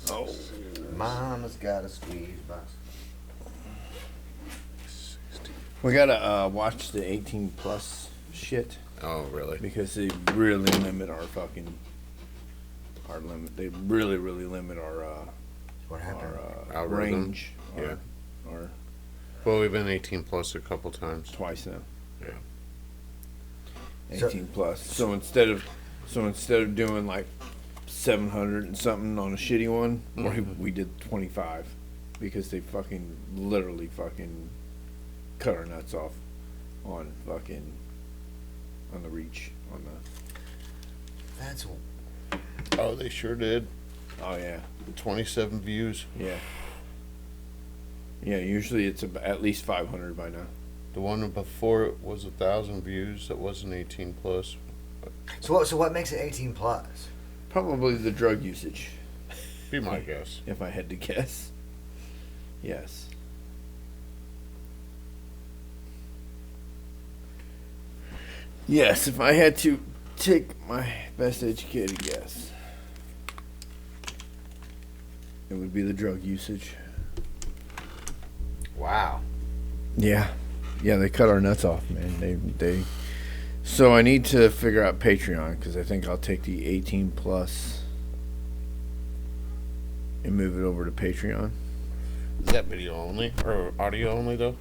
Oh. Mama's got a squeeze box. We gotta watch the 18 plus shit. Oh, really? Because they really limit our fucking... Our limit. They really limit our... What happened? Our range. Yeah. Our Well, we've been 18 plus a couple times. twice now. Yeah. 18 plus. So instead of doing like 700 and something on a shitty one, we did 25 because they fucking literally fucking cut our nuts off on the reach on the. That's. Oh, they sure did. Oh yeah. 27 views. Yeah. Yeah. Usually it's at least 500 by now. The one before it was 1,000 views. That wasn't 18 plus. So what makes it 18 plus? Probably the drug usage. Be my guess. If I had to guess. Yes. Yes, if I had to take my best educated guess, it would be the drug usage. Wow. Yeah. Yeah, they cut our nuts off, man. They. So I need to figure out Patreon because I think I'll take the 18 plus and move it over to Patreon. Is that video only or audio only though?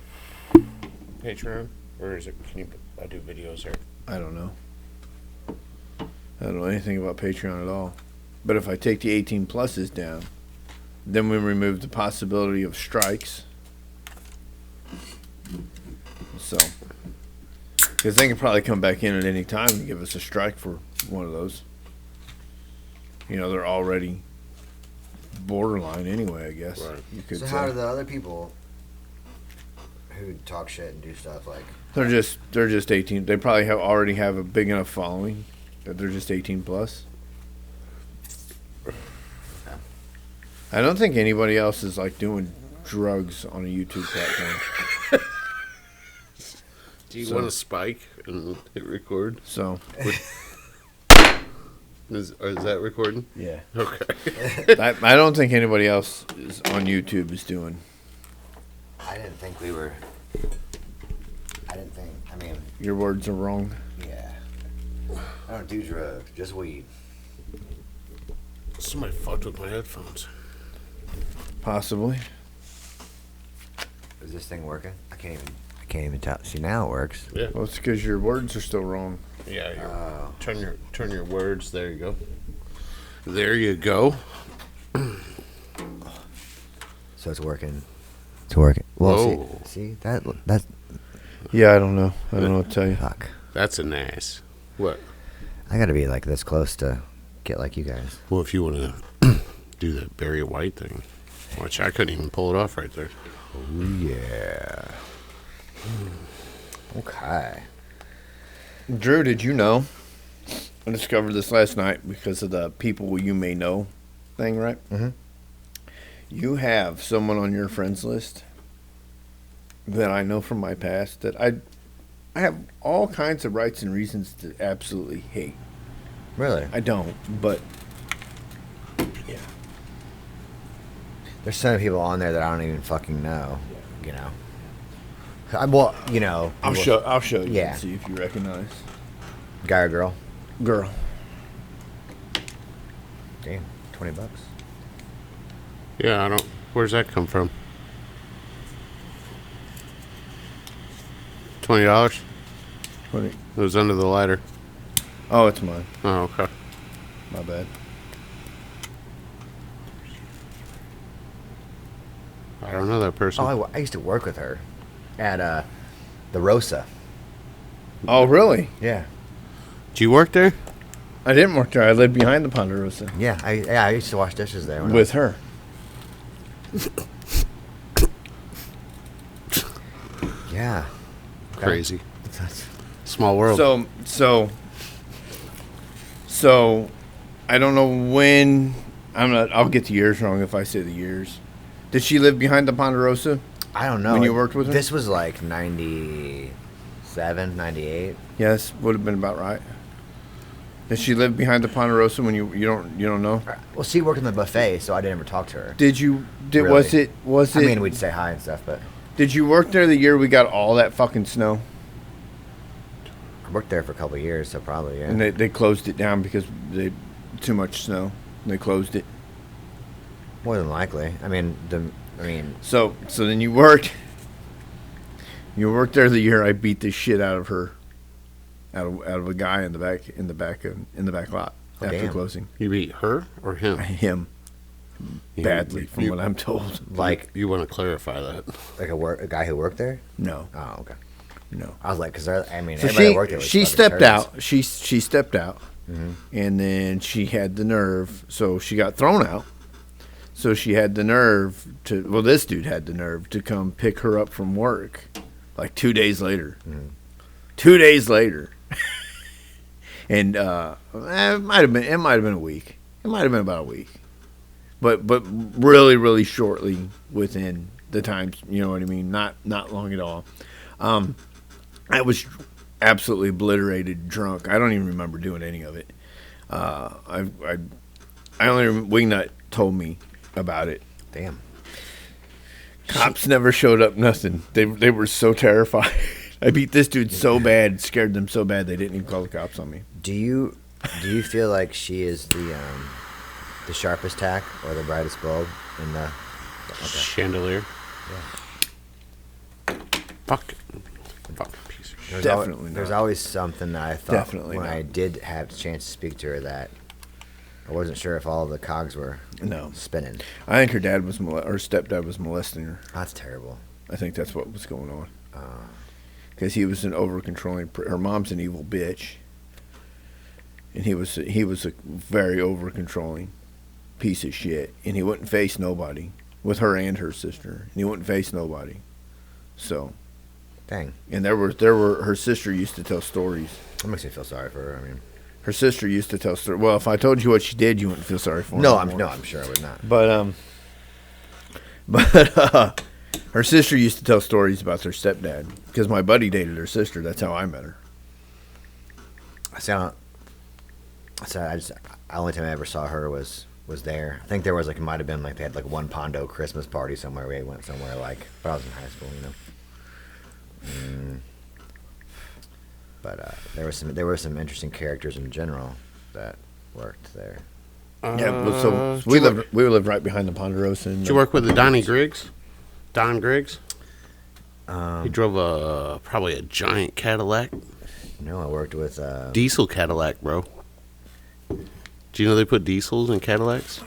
Patreon, or is it? Can you? I do videos there. I don't know. I don't know anything about Patreon at all. But if I take the 18 pluses down, then we remove the possibility of strikes. So, because they can probably come back in at any time and give us a strike for one of those. You know, they're already borderline anyway, I guess. Right. You could So say. how do the other people who talk shit and do stuff like? They're just 18. They probably already have a big enough following that they're just 18 plus. I don't think anybody else is like doing drugs on a YouTube platform. Do you want to spike and hit record? So Is that recording? yeah, Okay. I don't think anybody else is on YouTube is doing. I didn't think we were. I mean, Your words are wrong. yeah. I don't do drugs, just weed. Somebody fucked with my headphones. Possibly. Is this thing working? I can't even tell. See, now it works. Yeah. Well, it's because your words are still wrong. Yeah. Oh. Turn your words. There you go. There you go. So it's working. It's working. Well, Whoa. see that's Yeah, I don't know. I don't know what to tell you. fuck. That's a nice. What? I gotta be like this close to get like you guys. Well, if you want to do that Barry White thing, which I couldn't even pull it off right there. Oh yeah. Okay. Drew, did you know? I discovered this last night because of the people you may know thing, right? Mm-hmm. You have someone on your friends list that I know from my past that I have all kinds of rights and reasons to absolutely hate. Really? I don't, but yeah. There's so many people on there that I don't even fucking know. You know. Well, you know. I'll show you Yeah. and see if you recognize. Guy or girl? Girl. Damn, $20. Yeah, I don't. Where's that come from? $20. What? It was under the ladder. Oh, it's mine. Oh, okay. My bad. I don't know that person. Oh, I used to work with her at the Rosa. Oh, really? Yeah. Did you work there? I didn't work there. I lived behind the Ponderosa Yeah, I used to wash dishes there. When with her. Yeah. Crazy. That's- Small world. So, I don't know when. I'll get the years wrong if I say the years. Did she live behind the Ponderosa? I don't know. When you worked with her? This was like 97, 98. Yes, would have been about right. Does she live behind the Ponderosa when you don't know? Well, she worked in the buffet, so I didn't ever talk to her. Really? Was it? I mean, we'd say hi and stuff, but Did you work there the year we got all that fucking snow? I worked there for a couple of years, so probably, yeah. And they closed it down because they too much snow. They closed it. More than likely. So then you worked. You worked there the year I beat the shit out of her, out of a guy in the back lot after damn. closing. You beat her or him? Him badly, from what I'm told. Like You want to clarify that? like a guy who worked there? No, Oh, okay. no. I was like, because everybody So that worked there was she fucking stepped turds. out. She stepped out, and then she had the nerve. So she got thrown out. So she had the nerve to. Well, this dude had the nerve to come pick her up from work, like 2 days later. 2 days later, and it might have been a week. It might have been about a week, but really, really shortly within the time. You know what I mean? Not long at all. I was absolutely obliterated, drunk. I don't even remember doing any of it. I only Wingnut told me about it. Damn. Cops never showed up. Nothing. They were so terrified. I beat this dude so bad, scared them so bad they didn't even call the cops on me. Do you feel like she is the sharpest tack or the brightest bulb in the Chandelier. Yeah. Fucking piece of shit. Definitely There's not. always something that I thought Definitely when not. I did have the chance to speak to her that I wasn't sure if all the cogs were No. spinning. I think her stepdad was molesting her. That's terrible. I think that's what was going on. Because he was an over-controlling. Her mom's an evil bitch, and he was a very over-controlling piece of shit. And he wouldn't face nobody with her and her sister, and he wouldn't face nobody. So, Dang. and there were her sister used to tell stories. That makes me feel sorry for her. I mean, Her sister used to tell stories. Well, if I told you what she did, you wouldn't feel sorry for her. no, anymore. I'm sure I would not. But her sister used to tell stories about their stepdad because my buddy dated her sister. That's how I met her. The only time I ever saw her was there. I think there was it might have been they had one Pondo Christmas party somewhere. We went somewhere but I was in high school, But there were some interesting characters in general that worked there. Yeah, well, so we lived right behind the Ponderosa. Did you work with the Donnie Griggs? Don Griggs? Um, He drove probably a giant Cadillac. No, I worked with Diesel Cadillac, bro. Do you know they put diesels in Cadillacs?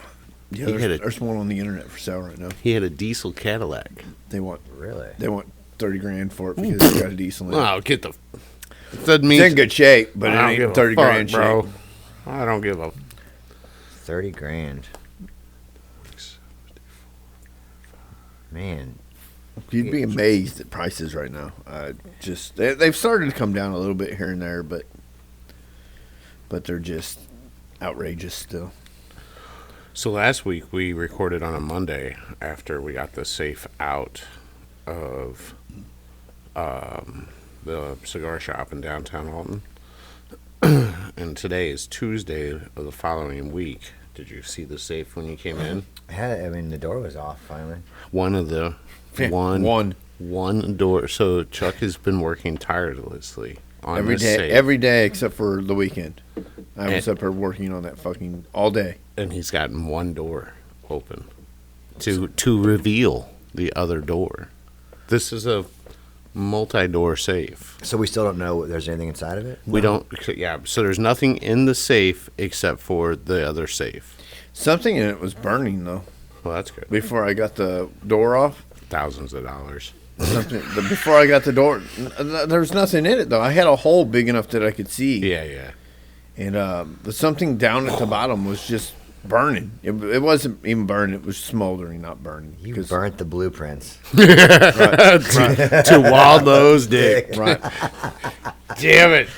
Yeah, He had there's one on the internet for sale right now. He had a diesel Cadillac. They want really. $30,000 for it because it's got a diesel in it. Oh, get the... That means... It's in good shape, but it I don't ain't give a 30 fuck, grand bro. shape. I don't give a... $30,000. Man, You'd be amazed at prices right now. They've started to come down a little bit here and there, but they're just outrageous still. So last week we recorded on a Monday after we got the safe out of the cigar shop in downtown Alton. And today is Tuesday of the following week. Did you see the safe when you came in? the door was off finally. One of the one door. So Chuck has been working tirelessly on Every this day, safe, every day except for the weekend. I was up there working on that fucking all day. and he's gotten one door open to reveal the other door. This is a multi-door safe. So we still don't know if there's anything inside of it? We don't. Yeah. So there's nothing in the safe except for the other safe. Something in it was burning though. Well, that's good. Before I got the door off. Thousands of dollars. Before I got the door, there was nothing in it though. I had a hole big enough that I could see. Yeah. And the something down at the bottom was just burning. It wasn't even burning. It was smoldering, not burning. You burnt the blueprints. To Waldo's dick. Right. Damn it.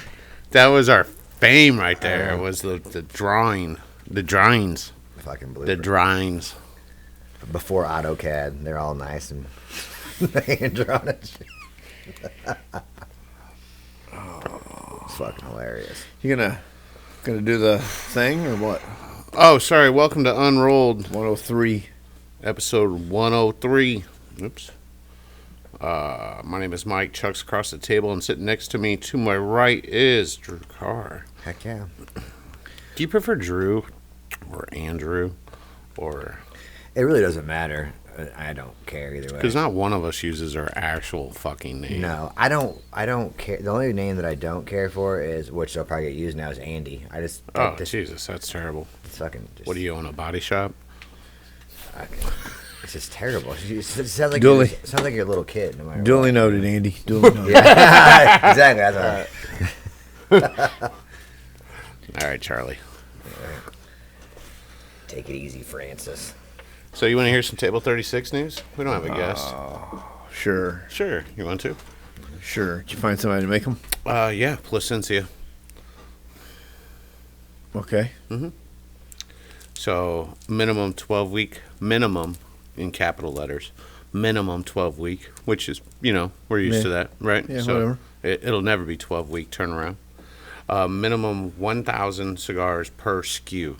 That was our fame right there. It was the drawing. The drawings. Fucking The blueprints. drawings. Before AutoCAD, they're all nice and hand drawn and shit. It's fucking hilarious. You're gonna Gonna do the thing or what? Oh, sorry. Welcome to Unrolled, 103. episode 103. Oops. My name is Mike. Chuck's across the table, and sitting next to me to my right is Drew Carr. Heck yeah. Do you prefer Drew or Andrew or... It really doesn't matter. I don't care either way. Because not one of us uses our actual fucking name. No, I don't care. The only name that I don't care for is, which they'll probably get used now, is Andy. I just... Oh, Jesus, that's terrible. It's fucking... Just, What, do you own a body shop? It's just terrible. It sounds like, Duly. sounds like you're a little kid. No matter Duly what. noted, Andy. Duly noted. Yeah, exactly. That's all right. All right, Charlie. Take it easy, Francis. So you want to hear some Table 36 news? We don't have a guest. Sure. Sure. You want to? Sure. Did you find somebody to make them? Yeah, Placencia. Okay. So minimum 12-week, minimum in capital letters, minimum 12-week, which is, we're used to that, right? Yeah, so whatever. It'll never be 12-week turnaround. Minimum 1,000 cigars per SKU.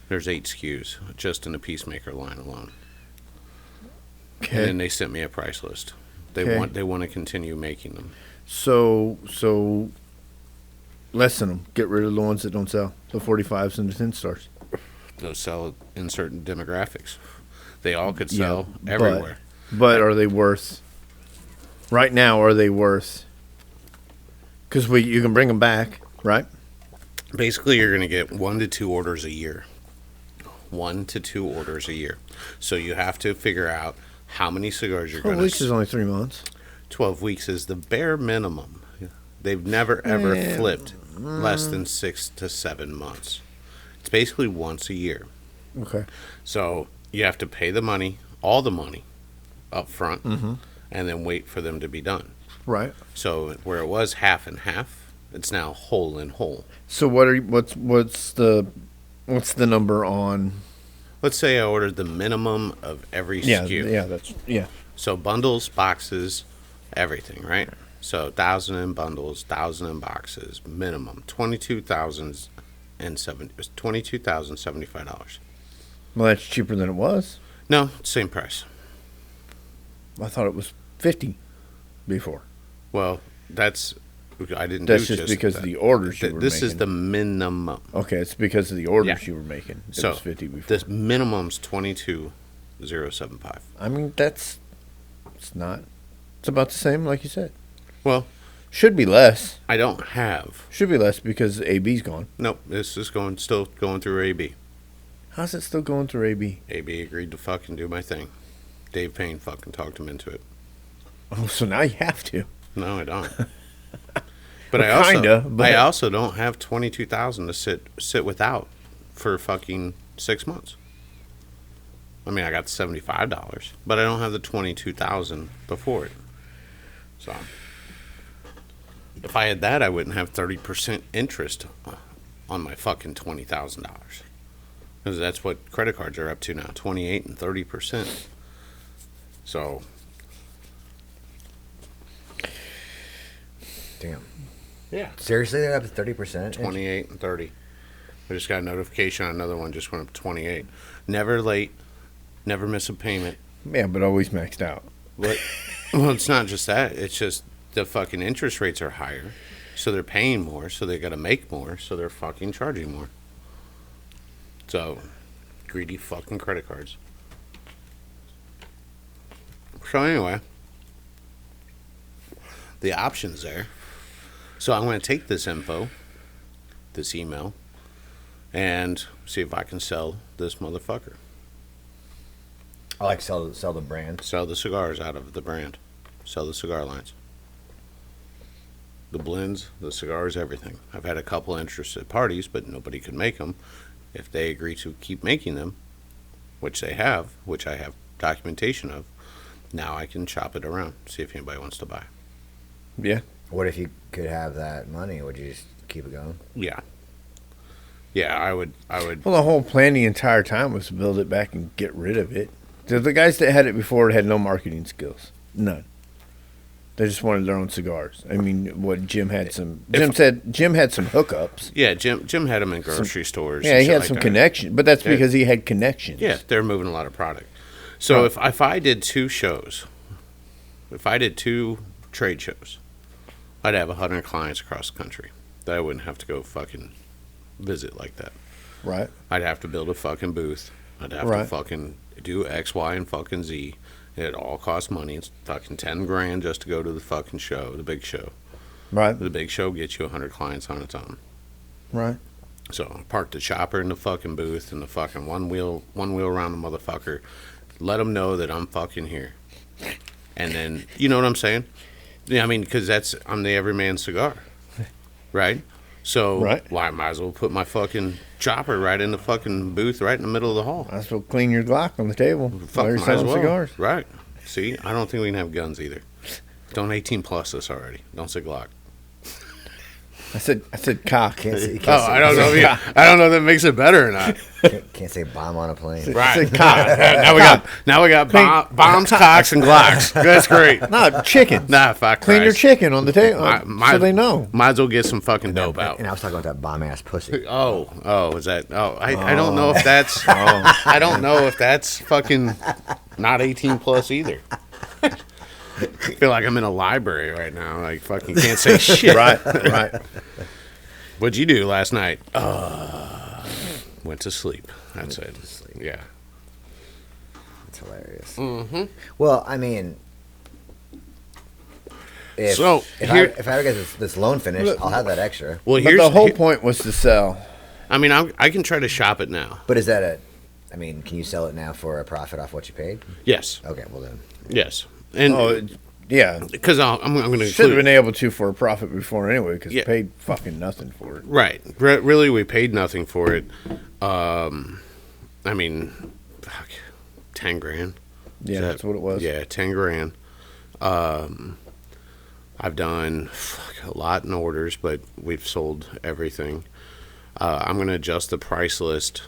There's 8 SKUs just in the Peacemaker line alone. Okay. And then they sent me a price list. They Okay. want to continue making them. So lessen them. Get rid of the ones that don't sell. The 45s and the 10 stars. They'll sell in certain demographics. They all could sell Yeah, everywhere. But are they worth? Right now, are they worth? Because you can bring them back, right? Basically, you're going to get 1 to 2 orders a year. 1 to 2 orders a year. So you have to figure out how many cigars you're 12 going weeks to... is only 3 months. 12 weeks is the bare minimum. They've never, ever flipped less than 6 to 7 months. It's basically once a year. Okay. So you have to pay the money, all the money, up front, and then wait for them to be done. Right. So where it was half and half, it's now whole and whole. So what's the number on? Let's say I ordered the minimum of every Yeah, SKU. yeah. So bundles, boxes, everything, right? So 1,000 in bundles, 1,000 in boxes, minimum $22,075. Well, that's cheaper than it was. No, same price. I thought it was 50 before. Well, I didn't. That's do just because that. of the orders you were This making. is the minimum. Okay, it's because of the orders Yeah. you were making. It So was 50 before. this minimum's 22,075. I mean, it's about the same, like you said. Well, Should be less. I don't have. Should be less because AB's gone. Nope, this is still going through AB. How's it still going through AB? AB agreed to fucking do my thing. Dave Payne fucking talked him into it. Oh, so now you have to. No, I don't. But Well, I also don't have 22,000 to sit without for fucking 6 months. I mean, I got the $75, but I don't have the 22,000 before it. So if I had that, I wouldn't have 30% interest on my fucking $20,000. Because that's what credit cards are up to now, 28 and 30%. So Damn. yeah. Seriously, they're up to 30%? 28 and 30. I just got a notification on another one, just went up to 28. Never late, never miss a payment. Yeah, but always maxed out. Well, it's not just that. It's just the fucking interest rates are higher, so they're paying more, so they got to make more, so they're fucking charging more. So, greedy fucking credit cards. So anyway, the options there. So I'm going to take this info, this email, and see if I can sell this motherfucker. I like sell the brand. Sell the cigars out of the brand. Sell the cigar lines. The blends, the cigars, everything. I've had a couple interested parties, but nobody could make them. If they agree to keep making them, which they have, which I have documentation of, now I can chop it around, see if anybody wants to buy. Yeah. What if you could have that money? Would you just keep it going? Yeah. Yeah, I would. Well, the whole plan the entire time was to build it back and get rid of it. The guys that had it before had no marketing skills. None. They just wanted their own cigars. I mean, what Jim had some. Jim had some hookups. Yeah, Jim had them in grocery stores. Yeah, and he shit had like some that. connection, but that's because he had connections. Yeah, they're moving a lot of product. So Right. if I did 2 shows, if I did 2 trade shows, I'd have 100 clients across the country that I wouldn't have to go fucking visit like that. Right. I'd have to build a fucking booth. I'd have to Right. fucking do X, Y, and fucking Z. It all costs money. It's fucking 10 grand just to go to the fucking show, the big show. Right. The big show gets you 100 clients on its own. Right. So I parked the chopper in the fucking booth and the fucking one wheel around the motherfucker. Let them know that I'm fucking here. And then, you know what I'm saying? Yeah, I mean, because I'm the everyman cigar, right? So Right. why might as well put my fucking chopper right in the fucking booth, right in the middle of the hall. Might as well clean your Glock on the table Fuck, while you're might as selling well. cigars. Right. See, I don't think we can have guns either. Don't 18 plus us already. Don't say Glock. I said cock. Can't say, you Oh, can't say, I don't know. I don't know if that makes it better or not. can't say bomb on a plane. Right. said cock. Now we got bombs, cocks, and Glocks. That's great. No, chicken. Nah, fuck. Clean your Christ. chicken on the table My- so they know. Might as well get some fucking dope out. And I was talking about that bomb ass pussy. Oh, is that? I don't know if that's. I don't know if that's fucking not 18 plus either. I feel like I'm in a library right now. Like fucking can't say shit. Right. Right. What'd you do last night? Went to sleep. That's it. to sleep. Yeah. It's hilarious. Mm-hmm. Well, I mean, if, So, if, here- I ever get this loan finished, Look. I'll have that extra. Well, But here's the whole point was to sell. I mean, I can try to shop it now. But is that I mean, can you sell it now for a profit off what you paid? Yes. Okay, well then. Yes. And Oh, yeah. because I'm going to Should have include been able to for a profit before anyway, because Yeah. paid fucking nothing for it. right. Really, we paid nothing for it. I mean, fuck, 10 grand. Yeah, Is that- that's what it was. Yeah, 10 grand. I've done a lot in orders, but we've sold everything. I'm going to adjust the price list.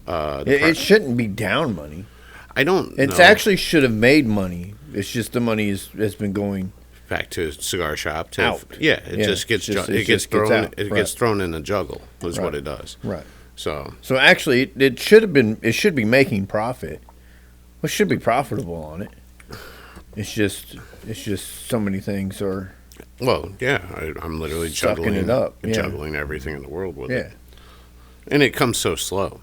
It shouldn't be down money. I don't It's know. actually should have made money. It's just the money has been going. Back to cigar shop. Out. Yeah, it Yeah, just gets it's just- it it gets just gets thrown out, it right. gets thrown in the juggle is what Right. it does. Right. So So actually, it should have been. It should be making profit. Well, it should be profitable on it. It's just so many things are. well, yeah, I'm literally Sucking juggling it up, yeah. juggling everything in the world with Yeah. it, and it comes so slow.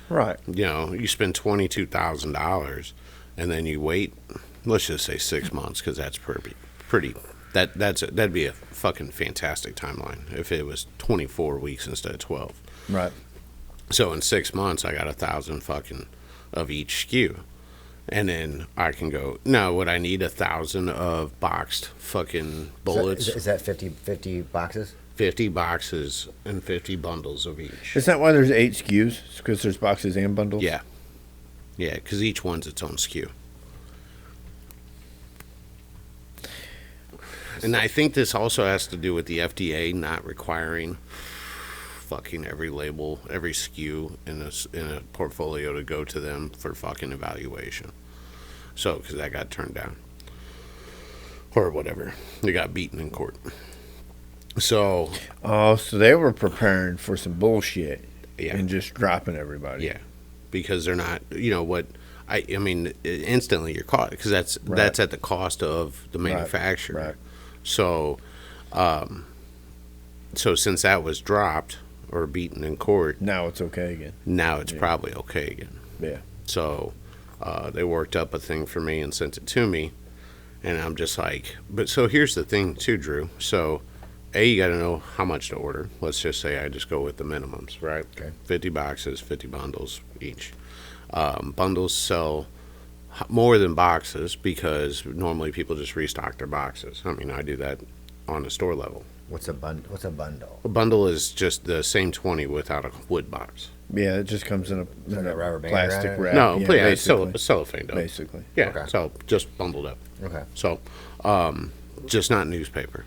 Right. You know, you spend $22,000, and then you wait. Let's just say 6 months, because that's pretty. That'd be a fucking fantastic timeline if it was 24 weeks instead of 12. Right. So in 6 months, I got 1,000 fucking of each SKU. And then I can go, no, would I need 1,000 of boxed fucking bullets? Is that 50 boxes? 50 boxes and 50 bundles of each. Is that why there's 8 SKUs? Because there's boxes and bundles. Yeah. Yeah, because each one's its own SKU. And I think this also has to do with the FDA not requiring fucking every label, every SKU in a portfolio to go to them for fucking evaluation. So, because that got turned down. Or whatever. They got beaten in court. So, Oh, so they were preparing for some bullshit yeah. and just dropping everybody. Yeah. Because they're not, you know what, I mean, instantly you're caught. Because that's Right. at the cost of the manufacturer. Right. So, so since that was dropped or beaten in court, Now it's okay again. now it's probably okay again. Yeah. So, they worked up a thing for me and sent it to me, and I'm just like, but so here's the thing too, Drew. So, you got to know how much to order. Let's just say I just go with the minimums, right? Okay. 50 boxes, 50 bundles each. Bundles sell more than boxes because normally people just restock their boxes. I mean, I do that on a store level. What's a bundle? A bundle is just the same 20 without a wood box. Yeah, it just comes in a, like a rubber band plastic around it? wrap. No, yeah, but yeah, it's basically. cellophane dough. Basically. Yeah, Okay. so just bundled up. Okay. So, just not newspaper.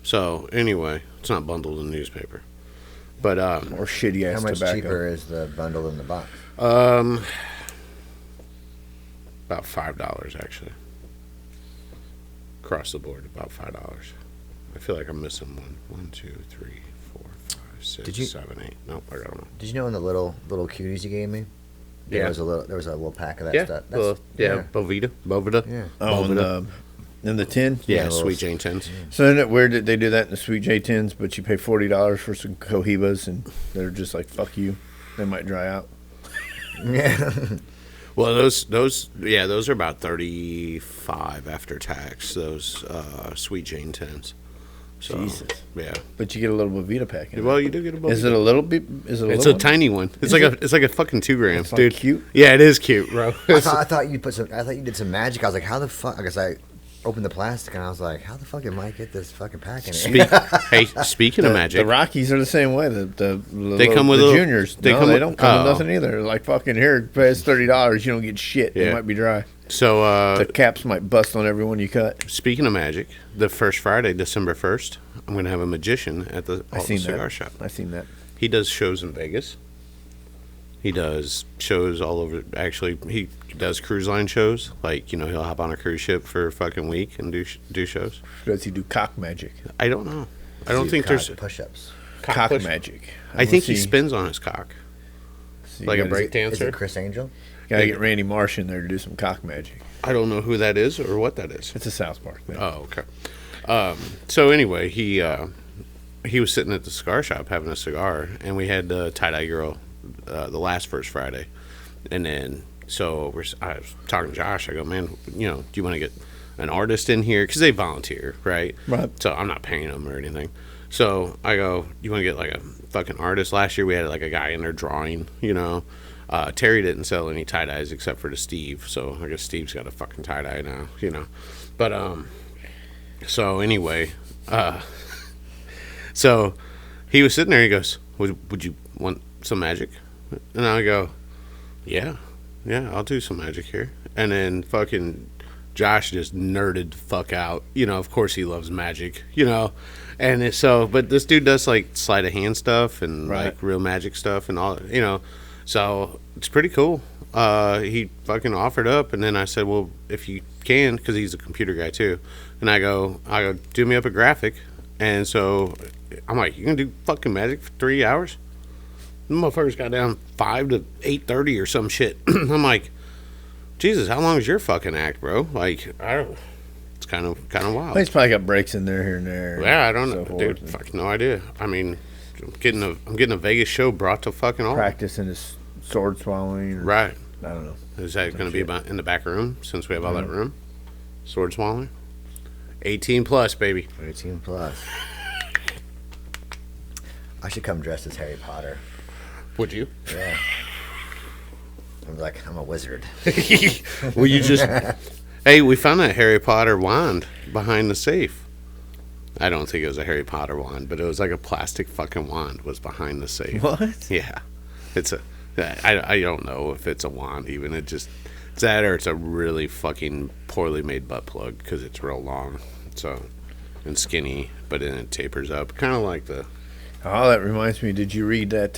So anyway, it's not bundled in newspaper. But Or shitty ass How much tobacco. cheaper is the bundle in the box? about $5 actually across the board, about $5. I feel like I'm missing one. 1, 2, 3, 4, 5, 6, 7, 8. Nope, I got them all. Did you know in the little cuties you gave me? There was a little pack of that Yeah, stuff. Bovida. Yeah. Oh, in the tin? Yeah, little Sweet Jane 10s. So isn't it weird that they do that in the Sweet J tins, but you pay $40 for some Cohibas and they're just like, fuck you. They might dry out. Yeah. Well, those are about 35 after tax. Those Sweet Jane 10s. So, Jesus. Yeah. But you get a little Bovita pack in it. Well, you do get a Bovida. Is it a little bit? Is it a It's little a tiny one. It's like a fucking 2 grams, It's like dude. cute? Yeah, it is cute, bro. I thought you did some magic. I was like, how the fuck? I guess I opened the plastic and I was like, how the fuck did Mike get this fucking pack in it? Hey, speaking of magic, The Rockies are the same way. They come with the little- juniors. they No, come they with- don't come with oh. nothing either. Like fucking here, pay us $30. You don't get shit. Yeah. They might be dry. so The caps might bust on every one you cut. speaking of magic, the first Friday, December 1st, I'm going to have a magician at the I seen cigar that. shop. I seen that. He does shows in Vegas. He does shows all over. Actually, he does cruise line shows. Like, he'll hop on a cruise ship for a fucking week and do shows. Does he do cock magic? I don't know. I don't think there's push-ups. Cock push- magic. I think he spins on his cock So like a gotta- break Is dancer. it Chris Angel? Gotta get Randy Marsh in there to do some cock magic. I don't know who that is or what that is. It's a South Park thing. Oh, okay. So anyway, he was sitting at the cigar shop having a cigar, and we had the tie-dye girl the last first Friday. And then, so I was talking to Josh. I go, man, do you want to get an artist in here? Because they volunteer, right? Right. So I'm not paying them or anything. So I go, you want to get like a fucking artist? Last year we had like a guy in there drawing, Terry didn't sell any tie-dyes except for to Steve. So I guess Steve's got a fucking tie-dye now, But, so anyway, so he was sitting there. He goes, "Would you want some magic?" And I go, "Yeah, I'll do some magic here." And then fucking Josh just nerded the fuck out. Of course he loves magic. And but this dude does like sleight of hand stuff and Right. like real magic stuff and all. So it's pretty cool. He fucking offered up, and then I said, "Well, if you can," because he's a computer guy too. And I go, do me up a graphic. And so I'm like, "You gonna do fucking magic for 3 hours?" The motherfuckers got down 5 to 8:30 or some shit. I'm like, Jesus, how long is your fucking act, bro? Like, I don't. It's kind of wild. He's probably got breaks in there here and there. Yeah, I don't so know, forth, dude. and Fuck, no idea. I mean, I'm getting a Vegas show brought to fucking all. practicing his sword swallowing. Or, Right. I don't know. Is that going to be about in the back room since we have all that room? Sword swallowing. 18 plus, baby. 18 plus. I should come dressed as Harry Potter. Would you? Yeah. I'm like, I'm a wizard. Will you just? Hey, we found that Harry Potter wand behind the safe. I don't think it was a Harry Potter wand, but it was like a plastic fucking wand was behind the safe. What? Yeah, it's a. I don't know if it's a wand even. It's that or it's a really fucking poorly made butt plug because it's real long, so and skinny, but then it tapers up, kind of like the. Oh, that reminds me. Did you read that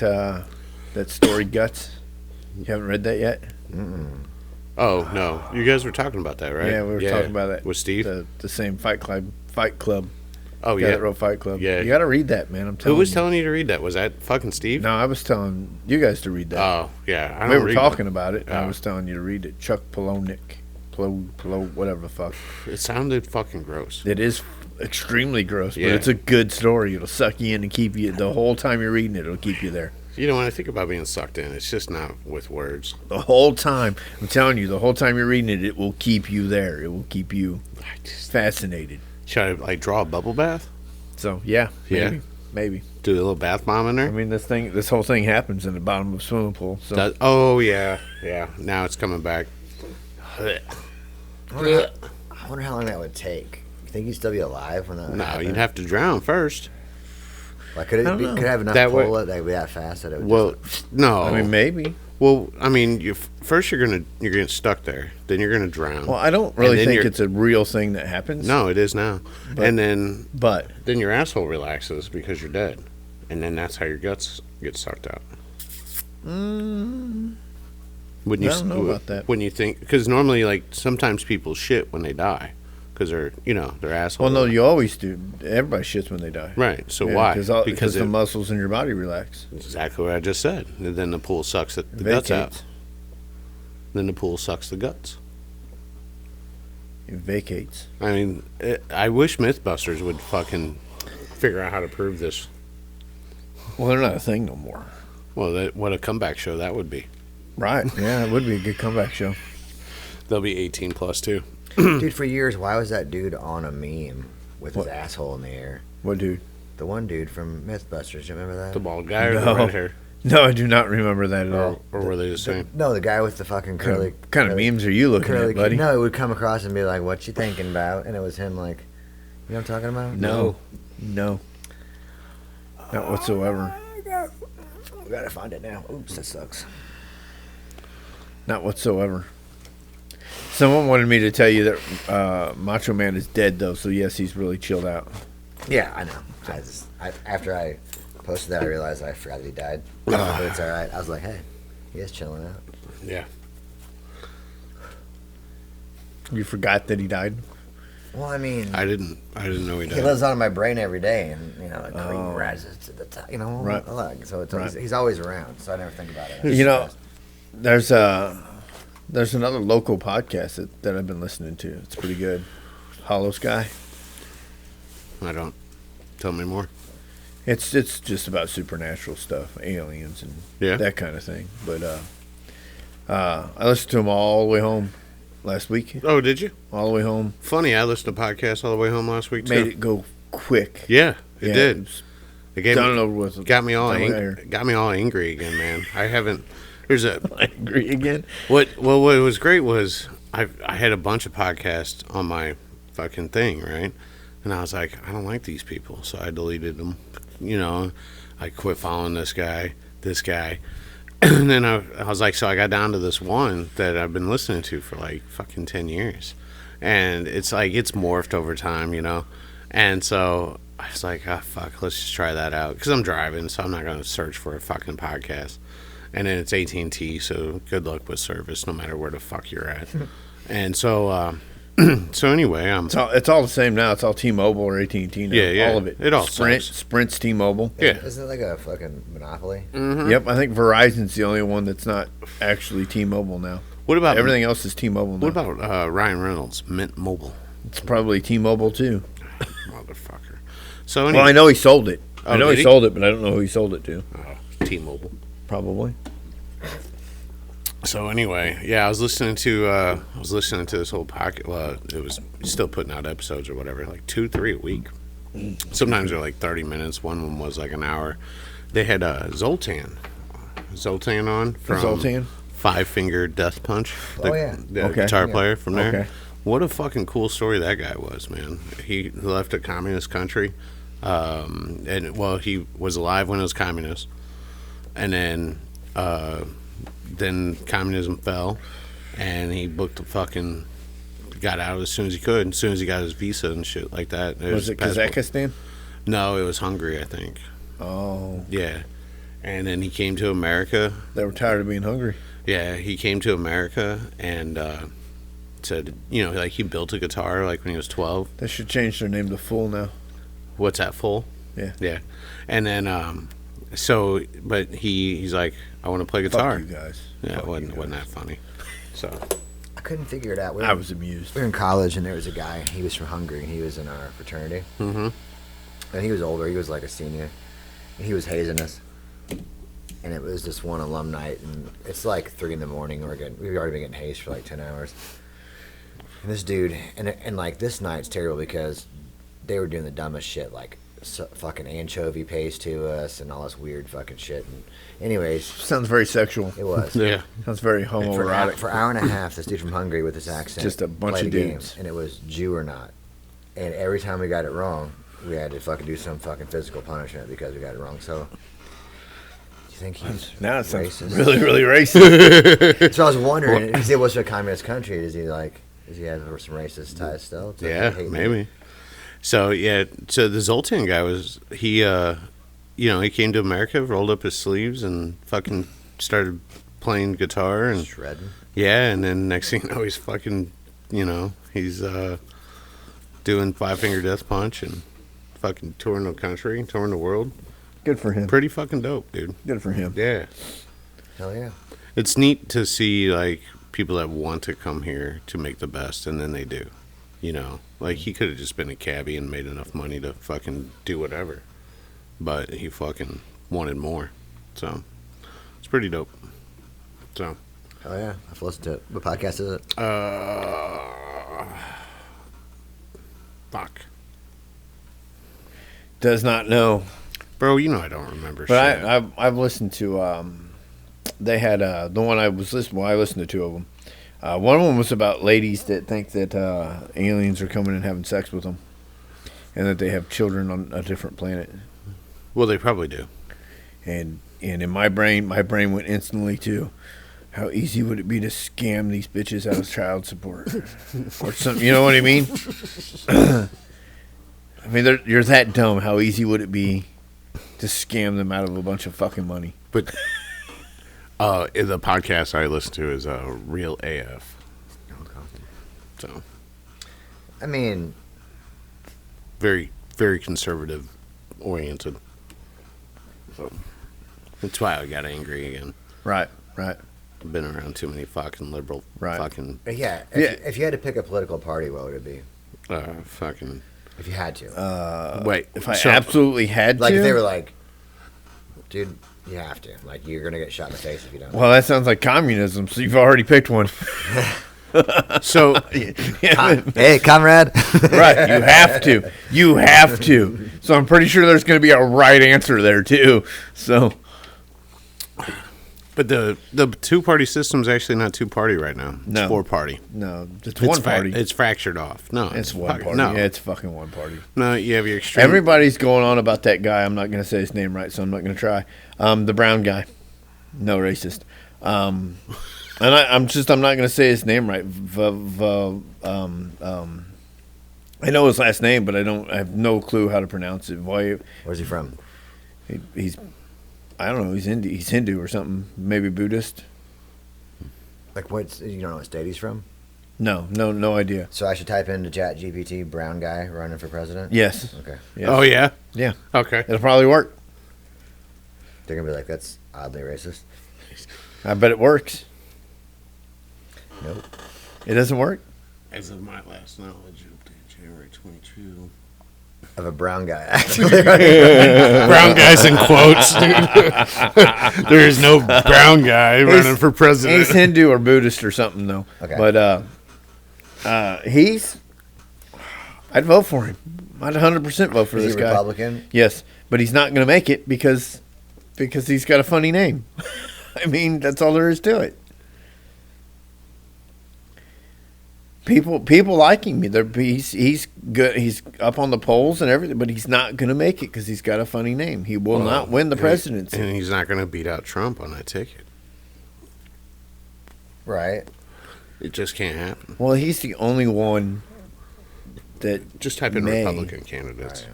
story Guts? You haven't read that yet? Oh no, you guys were talking about that, right? Yeah, we were talking about that with Steve. The same Fight Club. Oh Guy yeah, that wrote Fight Club. Yeah. You got to read that, man. I'm telling who was you. telling you to read that? Was that fucking Steve? No, I was telling you guys to read that. Oh yeah, I We don't were read talking about it, and I Oh. was telling you to read it. Chuck Palahniuk. Whatever the fuck. It sounded fucking gross. It is extremely gross, Yeah. but it's a good story. It'll suck you in and keep you the whole time you're reading it. It'll keep you there You know, when I think about being sucked in, it's just not with words. the whole time. I'm telling you, the whole time you're reading it, it will keep you there. It will keep you I just, fascinated. should I like draw a bubble bath? So yeah, Yeah. maybe. Do a little bath bomb in there? I mean, this whole thing happens in the bottom of a swimming pool. So Oh yeah. Now it's coming back. I wonder how long that would take. You think you'd still be alive when that would No, happen? you'd have to drown first. Like, could I it don't be, know. could it have enough That way- pull that would be that fast that it would Well, no. I mean, maybe. Well, I mean, first you're gonna get stuck there. Then you're gonna drown. Well, I don't really then think you're- it's a real thing that happens. No, it is now. And then but your asshole relaxes because you're dead, and then that's how your guts get sucked out. Wouldn't I don't know about that. When you think, because normally, like sometimes people shit when they die, because they're they're assholes. Well, no, you always do. Everybody shits when they die. Right. So why? Because the muscles in your body relax. Exactly what I just said. And then the pool sucks the guts out. Then the pool sucks the guts. It vacates. I mean, I wish Mythbusters would fucking figure out how to prove this. Well, they're not a thing no more. Well, what a comeback show that would be. Right. Yeah, it would be a good comeback show. They'll be 18 plus too. Dude, for years, why was that dude on a meme with his asshole in the air? What dude? The one dude from Mythbusters. You remember that? The bald guy or the red hair? No, I do not remember that at all. Or were they the same? No, the guy with the fucking curly. What kind of memes are you looking at, buddy? No, it would come across and be like, "What you thinking about?" And it was him, like, you know what I'm talking about? No. Not whatsoever. We gotta find it now. Oops, that sucks. Not whatsoever. Someone wanted me to tell you that Macho Man is dead, though, so yes, he's really chilled out. Yeah, I know. After I posted that, I realized I forgot that he died. But it's all right. I was like, hey, he is chilling out. Yeah. You forgot that he died? Well, I mean, I didn't know he died. he lives on in my brain every day, and the cream rises to the top. Right. So it's he's always around. So I never think about it. There's another local podcast that I've been listening to. It's pretty good. Hollow Sky. I don't. Tell me more. It's just about supernatural stuff, aliens and that kind of thing. But I listened to them all the way home last week. Oh, did you? All the way home. Funny, I listened to podcasts all the way home last week too. Made it go quick. Yeah, it did. It done over with. Got me all angry again, man. I haven't. There's a angry again. What was great was I had a bunch of podcasts on my fucking thing, right? And I was like, I don't like these people, so I deleted them. I quit following this guy, and then I was like, so I got down to this one that I've been listening to for like fucking 10 years, and it's like it's morphed over time, and so I was like, oh fuck, let's just try that out because I'm driving, so I'm not gonna search for a fucking podcast. And then it's AT&T, so good luck with service, no matter where the fuck you're at. And so, so anyway, it's all the same now. It's all T-Mobile or AT&T now. Yeah. All of it. It all Sprint's T-Mobile. Yeah. Isn't it like a fucking monopoly? Mm-hmm. Yep. I think Verizon's the only one that's not actually T-Mobile now. What about everything else is T-Mobile now? What about Ryan Reynolds, Mint Mobile? It's probably T-Mobile too. Motherfucker. So anyway, well, I know he sold it. Oh, I know he sold it, but I don't know who he sold it to. T-Mobile. Probably. So anyway, yeah, I was listening to this whole podcast. Well, it was still putting out episodes or whatever, like 2-3 a week. Sometimes they're like 30 minutes. One of them was like an hour. They had Zoltan on from Zoltan? Five Finger Death Punch. The okay. guitar player from there. Okay. What a fucking cool story that guy was, man. He left a communist country, and well, he was alive when it was communist, and then communism fell, and he got out as soon as he could, as soon as he got his visa and shit like that. Was it Kazakhstan? No, it was Hungary, I think. Oh. Yeah. And then he came to America. They were tired of being hungry. Yeah, he came to America and said, like he built a guitar like when he was 12. They should change their name to Fool now. What's that, Full? Yeah. Yeah. And then, but he's like, I want to play guitar. Fuck you guys. Yeah, it wasn't that funny. So I couldn't figure it out. I was amused. We were in college, and there was a guy. He was from Hungary, and he was in our fraternity. Mm-hmm. And he was older. He was like a senior. And he was hazing us. And it was this one alum night, and it's like 3 in the morning. We've already been getting hazed for like 10 hours. And this dude, and like this night's terrible because they were doing the dumbest shit, like fucking anchovy paste to us and all this weird fucking shit. And anyways, sounds very sexual. It was. Yeah. Sounds very homoerotic. For an hour and a half, this dude from Hungary with this accent, just a bunch of dudes, and it was Jew or not. And every time we got it wrong, we had to fucking do some fucking physical punishment because we got it wrong. So, do you think he's now it sounds racist? really, really racist? So I was wondering, is it was a communist country? Does he have some racist ties still? Yeah, maybe. So so the Zoltan guy was he came to America, rolled up his sleeves, and fucking started playing guitar and shredding. Yeah, and then next thing you know, he's fucking, he's doing Five Finger Death Punch and fucking touring the country, touring the world. Good for him. Pretty fucking dope, dude. Good for him. Yeah. Hell yeah. It's neat to see, like, people that want to come here to make the best, and then they do. You know? Like, he could have just been a cabbie and made enough money to fucking do whatever. But he fucking wanted more. So, it's pretty dope. So. Oh yeah. I've listened to it. What podcast is it? Fuck. Does not know. Bro, you know I don't remember But shit. I've listened to, they had, the one I was listening, well, I listened to two of them. One of them was about ladies that think that aliens are coming and having sex with them. And that they have children on a different planet. Well, they probably do. And in my brain went instantly to, how easy would it be to scam these bitches out of child support? Or something, you know what I mean? I mean, you're that dumb. How easy would it be to scam them out of a bunch of fucking money? But the podcast I listen to is Real AF. So, I mean, very, very conservative oriented. So, that's why I got angry again. Right, right. I've been around too many fucking liberal Right. fucking yeah. Yeah. If you had to pick a political party, what would it be? fucking If you had to. wait. If I so- absolutely had Like to. if they were like, dude, you have to. Like you're gonna get shot in the face if you don't. Well, that sounds like communism, so you've already picked one. So Yeah, Hey, comrade. right, you have to. You have to. So I'm pretty sure there's going to be a right answer there, too. So, but the two-party system's actually not two-party right now. It's No. four-party. no, it's one party. It's fractured off. No, It's one fuck- party. No, Yeah, it's fucking one party. no, you have your extreme. Everybody's going on about that guy. I'm not going to say his name right, so I'm not going to try. The brown guy. No racist. And I'm not going to say his name right. I know his last name, but I have no clue how to pronounce it. Why? Where's he from? He's I don't know. He's Hindu or something. Maybe Buddhist. Like what? You don't know what state he's from? No idea. So I should type into Chat GPT, brown guy running for president. Yes. Okay. Yes. Oh yeah. Yeah. Okay. It'll probably work. They're gonna be like, that's oddly racist. I bet it works. Nope. It doesn't work. As of my last knowledge, up to January 22. Of a brown guy, actually. Brown guys in quotes, dude. There is no brown guy running for president. He's Hindu or Buddhist or something though. Okay. But I'd vote for him. I'd 100% vote for Is this he guy. Republican? Yes, but he's not going to make it because he's got a funny name. I mean, that's all there is to it. People like him. He's good. He's up on the polls and everything, but he's not going to make it because he's got a funny name. He will not win the presidency. And he's not going to beat out Trump on that ticket. Right. It just can't happen. Well, he's the only one that Just type in May. Republican candidates.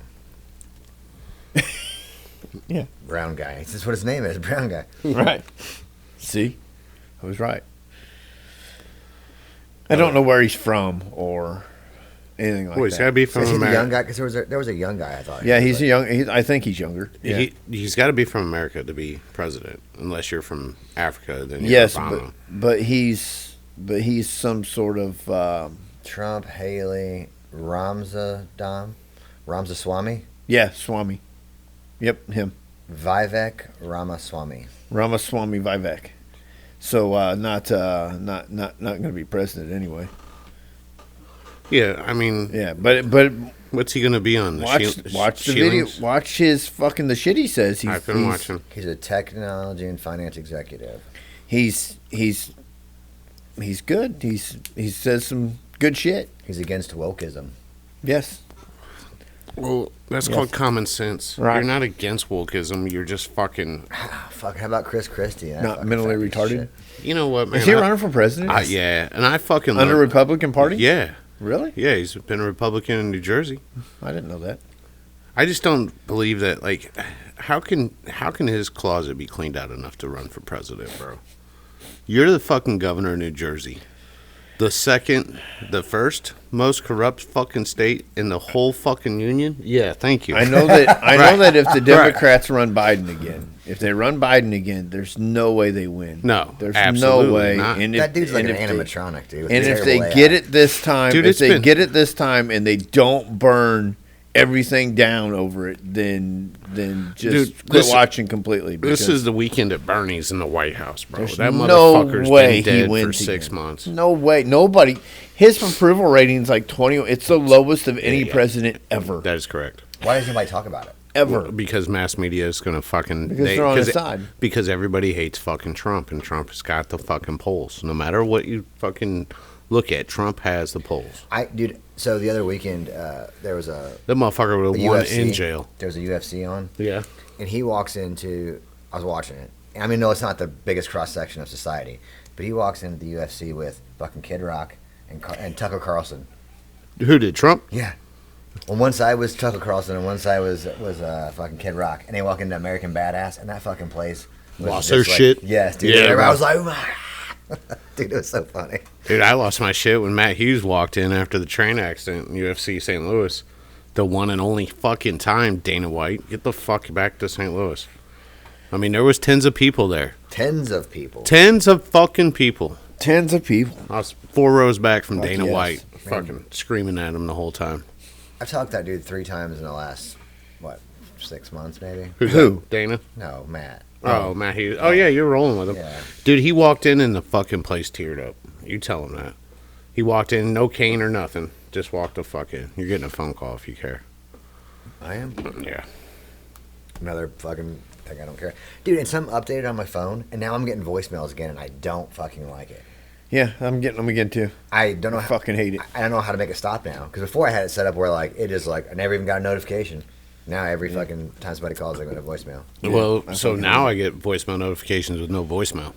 Yeah. Brown guy. That's what his name is, brown guy. Right. See, I was right. I don't know where he's from or anything like Well, he's got to that. be So from is he the young America. guy? Because there was a young guy, I thought. Yeah, he's a young. I think he's younger. Yeah. He's got to be from America to be president. Unless you're from Africa, then you're Yes, Obama. but he's some sort of Trump, Haley, Ramaswamy, Swami. Yep, him. Vivek Ramaswamy. Ramaswamy Vivek. So not going to be president anyway. Yeah, I mean, Yeah, but what's he going to be on? The watch the video. Sheelings? Watch his fucking the shit he says. I've been watching. He's a technology and finance executive. He's good. He says some good shit. He's against wokeism. Yes. Well, that's Yes. called common sense. Right. You're not against wokeism. You're just fucking. Fuck, how about Chris Christie? That Not fucking mentally fat piece of retarded. shit. You know what, man? Is he running for president? Yeah, and I fucking Under love- Republican Party? Yeah, Really? yeah. He's been a Republican in New Jersey. I didn't know that. I just don't believe that. Like, how can his closet be cleaned out enough to run for president, bro? You're the fucking governor of New Jersey. The first most corrupt fucking state in the whole fucking union. Yeah, thank you. I know that. I know Right. that if the Democrats run Biden again, if they run Biden again, there's no way they win. No, there's absolutely no way. not. And That dude's like an if they- animatronic, dude. with And a if they terrible get layout. it this time, Dude, if it's they been- get it this time, and they don't burn everything down over it, then just Dude, quit this- watching completely. This because is the weekend at Bernie's in the White House, bro. there's That no motherfucker's way been he dead for wins 6 again. months. No way. Nobody. His approval rating's like 20. It's the lowest of any Yeah. president ever. That is correct. Why does anybody talk about it? Ever. Because mass media is going to fucking... Because they're on his side. Because everybody hates fucking Trump, and Trump has got the fucking polls. No matter what you fucking look at, Trump has the polls. Dude. So the other weekend, there was That motherfucker would the have won UFC. in jail. There was a UFC on, Yeah. and he walks into. I was watching it. I mean, no, it's not the biggest cross section of society, but he walks into the UFC with fucking Kid Rock and Tucker Carlson. Who did, Trump? Yeah. On one side was Tucker Carlson, and one side was fucking Kid Rock, and they walk into American Badass, and that fucking place was Lost just their shit? Yes, dude. Yeah, Everybody bro. was like, oh my. Dude, it was so funny. Dude, I lost my shit when Matt Hughes walked in after the train accident in UFC St. Louis. The one and only fucking time, Dana White. Get the fuck back to St. Louis. I mean, there was tens of people there. Tens of people. Tens of fucking people. Tens of people. I was 4 rows back from Fuck Dana yes. White, fucking screaming at him the whole time. I've talked to that dude 3 times in the last, 6 months maybe? Who's Who? that? Dana? No, Matt. Oh, Matt Hughes. Oh, yeah, you're rolling with him. Yeah. Dude, he walked in and the fucking place teared up. You tell him that. He walked in, no cane or nothing. Just walked the fuck in. You're getting a phone call if you care. I am. Yeah. Another fucking thing I don't care. Dude, and something updated on my phone, and now I'm getting voicemails again, and I don't fucking like it. Yeah, I'm getting them again too. I don't know I fucking hate it. I don't know how to make it stop now. Because before I had it set up where, like, it is like, I never even got a notification. Now every fucking time somebody calls, I go to voicemail. Well, I so fucking now hate I get voicemail notifications with no voicemail.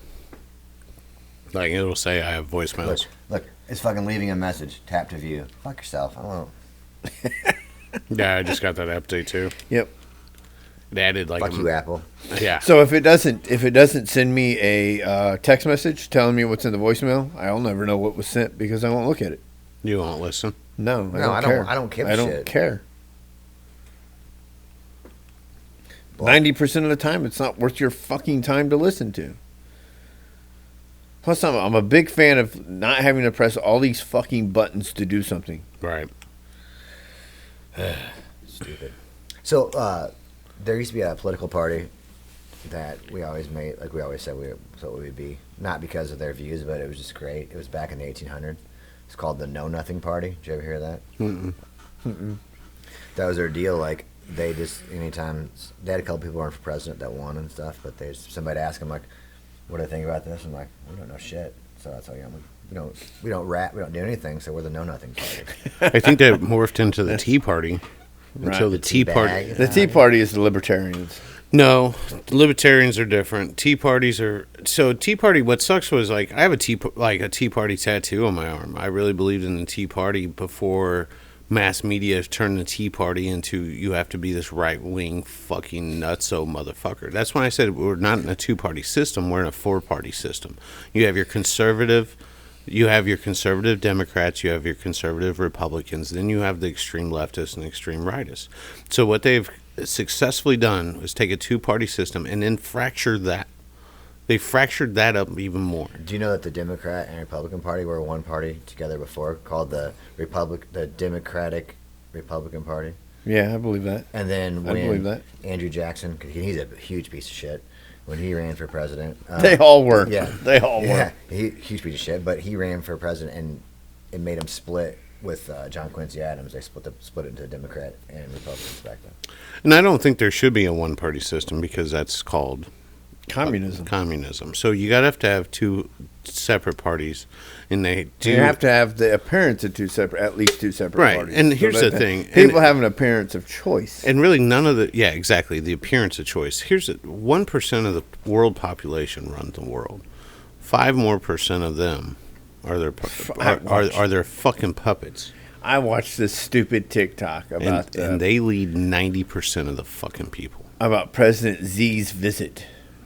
Like, it'll say I have voicemails. Look, it's fucking leaving a message. Tap to view. Fuck yourself. I don't know. Yeah, I just got that update too. Yep. It added like Fuck you, Apple. Yeah. So if it doesn't send me a text message telling me what's in the voicemail, I'll never know what was sent because I won't look at it. You won't listen. No, No, I don't care. I don't give a I don't shit. care. Well- 90% of the time, it's not worth your fucking time to listen to. Plus, I'm a big fan of not having to press all these fucking buttons to do something. Right. Stupid. So, there used to be a political party that we always made, like we always said we would be. Not because of their views, but it was just great. It was back in the 1800s. It's called the Know Nothing Party. Did you ever hear that? Mm-mm. That was their deal. Like, they just, anytime, they had a couple people run for president that won and stuff, but somebody asked them, like, what do I think about this? I'm like, we don't know shit. So that's all we don't rap, we don't do anything, so we're the Know Nothing Party. I think that morphed into the Tea Party. Until Right. the Tea Party. Bag. The Tea Party is the libertarians. No, libertarians are different. Tea parties are Tea Party. What sucks was like I have a Tea Party tattoo on my arm. I really believed in the Tea Party before mass media turned the Tea Party into you have to be this right wing fucking nutso motherfucker. That's when I said we're not in a 2-party system. We're in a 4-party system. You have your conservative Democrats, you have your conservative Republicans, then you have the extreme leftists and extreme rightists. So what they've successfully done is take a 2-party system and then fracture that. They fractured that up even more. Do you know that the Democrat and Republican Party were one party together before, called the Democratic Republican Party? Yeah, I believe that. And then I believe when that. Andrew Jackson, 'cause he's a huge piece of shit, when he ran for president, They all were. yeah, They all yeah, were. huge piece of shit. But he ran for president, and it made him split with John Quincy Adams. They split it into Democrat and Republicans back then. And I don't think there should be a 1-party system because that's called Communism. communism. So you gotta have to have 2 separate parties, and they do You have to have the appearance of at least two separate Right, parties. and here's that the thing, People and- have an appearance of choice. And really, none of the exactly the appearance of choice. Here's 1% of the world population runs the world. 5% more of them are their fucking puppets, I watched this stupid TikTok about and they lead 90% of the fucking people. about President Xi's visit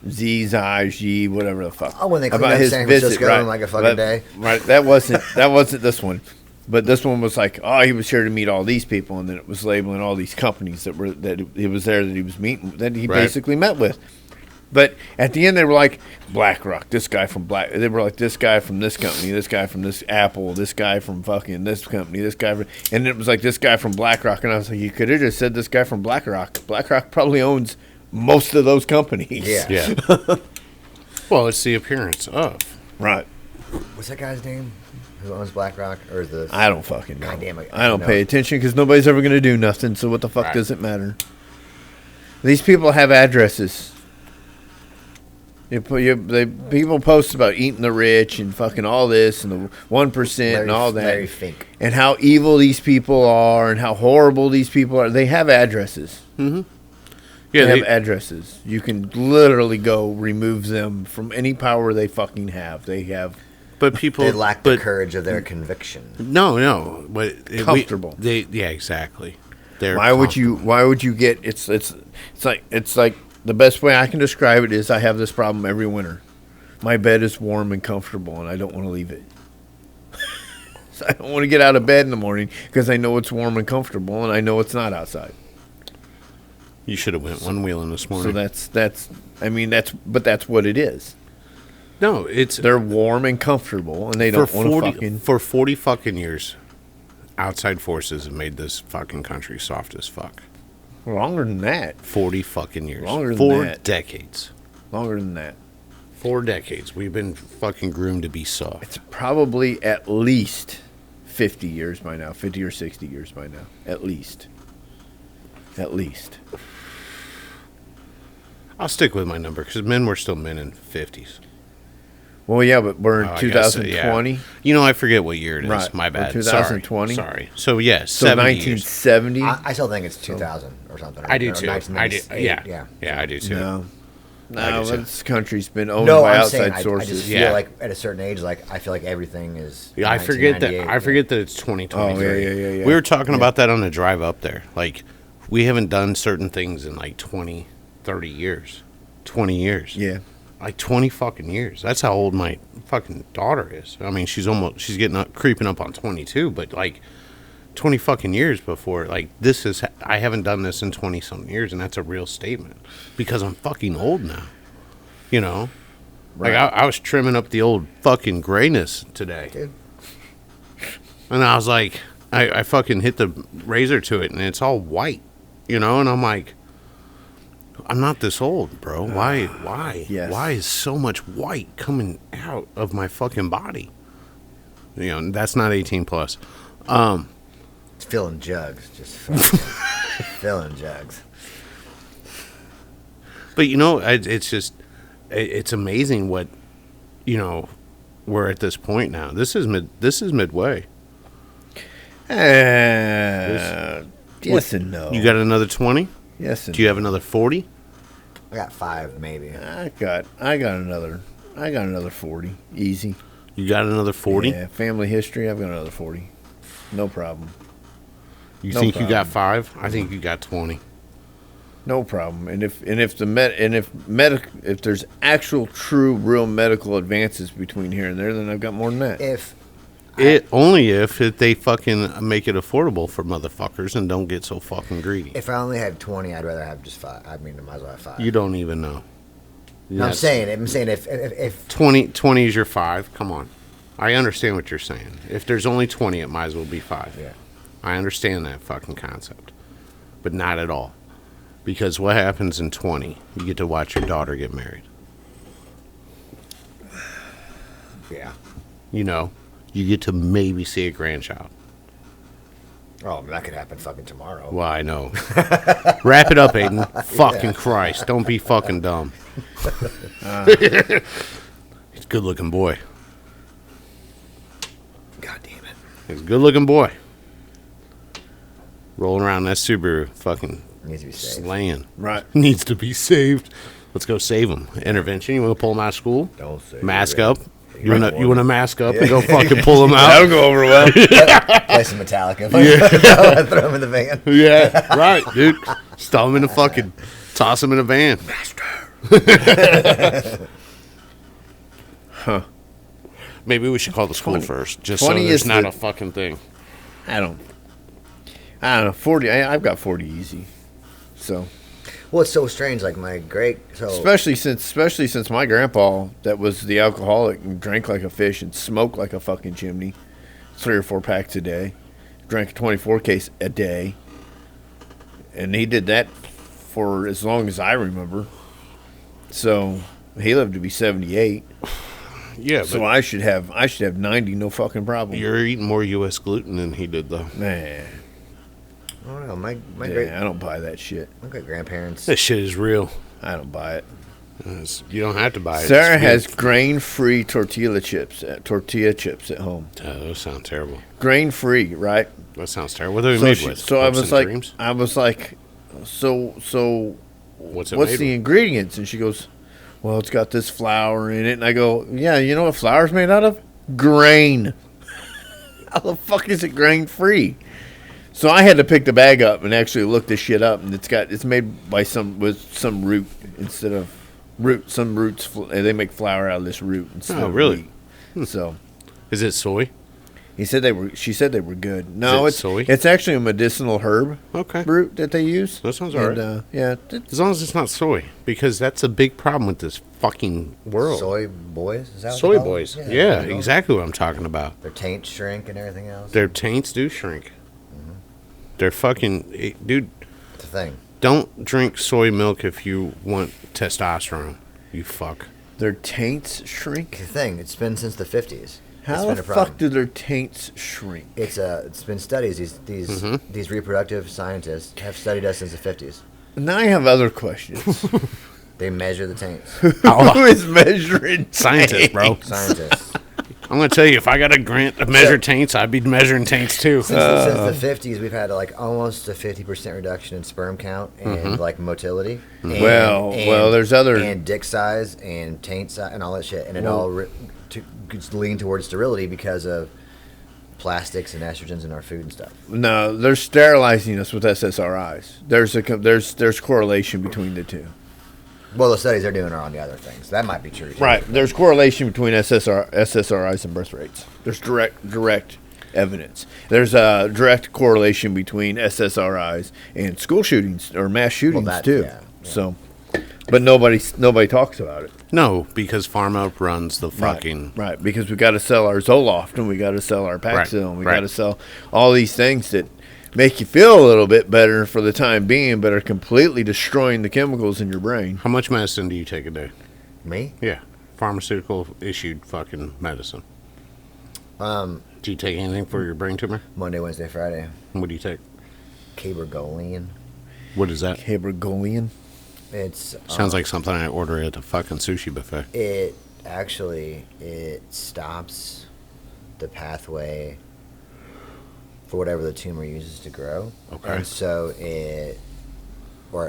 Z, whatever the fuck. Oh, when they cleaned up San Francisco in like a fucking day. Right, that wasn't this one. But this one was like, oh, he was here to meet all these people, and then it was labeling all these companies that he was there, that he was meeting, that he basically met with. But at the end, they were like, BlackRock, this guy from they were like, this guy from this company, this guy from this Apple, this guy from fucking this company, this guy from, and it was like, this guy from BlackRock, and I was like, you could have just said this guy from BlackRock. BlackRock probably owns most of those companies. Yeah. Well, it's the appearance of. Right. What's that guy's name? Who owns BlackRock? Or the? I don't fucking know. God damn it, I don't pay attention because nobody's ever going to do nothing. So what the fuck does it matter? These people have addresses. People post about eating the rich and fucking all this and the 1% and all that. Larry Fink. And how evil these people are and how horrible these people are. They have addresses. Mm-hmm. Yeah, they have addresses. You can literally go remove them from any power they fucking have. They have. But people, they lack the courage of their conviction. No, but comfortable. Yeah, exactly. Why would you get? It's like the best way I can describe it is I have this problem every winter. My bed is warm and comfortable, and I don't want to leave it. So I don't want to get out of bed in the morning because I know it's warm and comfortable, and I know it's not outside. You should have went one wheeling this morning. So that's what it is. No, they're warm and comfortable, and they don't want to fucking. For 40 fucking years, outside forces have made this fucking country soft as fuck. Longer than that. 40 fucking years. Longer than 4 that. decades. Longer than that. 4 decades. We've been fucking groomed to be soft. It's probably at least 50 years by now. 50 or 60 years by now. At least. I'll stick with my number because men were still men in 50s. Well, yeah, but we're in 2020. Yeah. You know, I forget what year it is. Right. My bad. 2020. Sorry. So, yeah, so 1970. I still think it's 2000 or something. I do, too. I do. Yeah, I do, too. No, this country's been owned by outside sources. I just feel like at a certain age, like I feel like everything is. Yeah, I forget that. I forget that it's 2023. Oh, yeah. We were talking about that on the drive up there. Like, we haven't done certain things in like 20, 30 years. 20 years. Yeah. Like 20 fucking years. That's how old my fucking daughter is. I mean, she's getting up, creeping up on 22, but like 20 fucking years before, like I haven't done this in 20 something years, and that's a real statement because I'm fucking old now. You know? Right. Like I was trimming up the old fucking grayness today. Dude. And I was like, I fucking hit the razor to it, and it's all white, you know? And I'm like, I'm not this old, bro. Why? Yes. Why is so much white coming out of my fucking body? You know, that's not 18 plus. It's filling jugs, just filling jugs. But you know, it's amazing what, you know, we're at this point now. This is midway. Yes and no. You got another 20? Yes. Do you have another 40? I got 5, maybe. I got another 40. Easy. You got another 40? Yeah. Family history. I've got another 40. No problem. You think you got 5? I think you got 20. No problem. And if there's actual true real medical advances between here and there, then I've got more than that. Only if they fucking make it affordable for motherfuckers and don't get so fucking greedy. If I only had 20, I'd rather have just 5. I mean, I might as well have 5. You don't even know. No, I'm saying if 20 is your 5, come on. I understand what you're saying. If there's only 20, it might as well be 5. Yeah. I understand that fucking concept. But not at all. Because what happens in 20? You get to watch your daughter get married. Yeah. You know? You get to maybe see a grandchild. Oh, that could happen fucking tomorrow. Well, I know. Wrap it up, Aiden. Fucking Christ. Don't be fucking dumb. He's a good-looking boy. God damn it. He's a good-looking boy. Rolling around that Subaru fucking needs to be saved. Slaying. Right. Needs to be saved. Let's go save him. Intervention. You want to pull him out of school? Don't save Mask him. up. You want to mask up and go fucking pull him out? That'll go over well. Play some Metallica. Throw him in the van. Yeah, right, dude. Just throw him in the fucking, toss him in a van. Master. Huh. Maybe we should call the school 20. first, just so 20 there's is not the- a fucking thing. I don't know. 40. I've got 40 easy. So Well, it's so strange. Like my great, especially since my grandpa, that was the alcoholic and drank like a fish and smoked like a fucking chimney, 3 or 4 packs a day, drank a 24 case a day, and he did that for as long as I remember. So he lived to be 78. Yeah, So but I should have 90, no fucking problem. you're eating more U.S. gluten than he did, though. Man, I don't know. My I don't buy that shit. great grandparents. That shit is real. I don't buy it. You don't have to buy it. Sarah It's has grain-free tortilla chips at home. those sound terrible. Grain-free, right? That sounds terrible. What are they made with? So I Hopes was and like, dreams? so What's it what's made the with? ingredients? And she goes, well, it's got this flour in it. And I go, yeah, you know what flour's made out of? Grain. How the fuck is it grain-free? So I had to pick the bag up and actually look this shit up, and it's made by some root instead of root. Some roots they make flour out of this root instead Oh, of really? wheat. So Is it soy? she said they were good. No, it it's soy? It's actually a medicinal herb Okay. root that they use. That sounds And, alright. yeah, As long as it's not soy, because that's a big problem with this fucking world. Soy boys? Is that what Soy they call boys. them? Yeah, there you go. exactly what I'm talking about. Their taints shrink and everything else. Their taints do shrink. They're fucking... Dude, It's a thing. don't drink soy milk if you want testosterone. You fuck. their taints shrink. It's a thing. It's been since the 50s. How it's the been a problem. fuck do their taints shrink? It's been studies. These reproductive scientists have studied us since the 50s. Now I have other questions. They measure the taints. Who is measuring Scientist, bro. taints? Scientists. I'm going to tell you, if I got a grant to measure taints, I'd be measuring taints too. Since the 50s, we've had like almost a 50% reduction in sperm count and like motility. And, Well, there's other- and dick size and taint size and all that shit, and it all lean towards sterility because of plastics and estrogens in our food and stuff. No, they're sterilizing us with SSRIs. There's correlation between the two. Well, the studies they're doing are on the other things. That might be true. Too. Right. There's correlation between SSRIs and birth rates. There's direct evidence. There's a direct correlation between SSRIs and school shootings or mass shootings that- too. yeah. So, but nobody talks about it. No, because Pharma runs the fucking... Right, because we got to sell our Zoloft and we got to sell our Paxil and we right. got to sell all these things that make you feel a little bit better for the time being, but are completely destroying the chemicals in your brain. How much medicine do you take a day? Me? Yeah. Pharmaceutical issued fucking medicine. Do you take anything for your brain tumor? Monday, Wednesday, Friday. What do you take? Cabergoline. What is that? Cabergoline. It's Sounds like something I order at a fucking sushi buffet. it stops the pathway for whatever the tumor uses to grow. Okay. And so it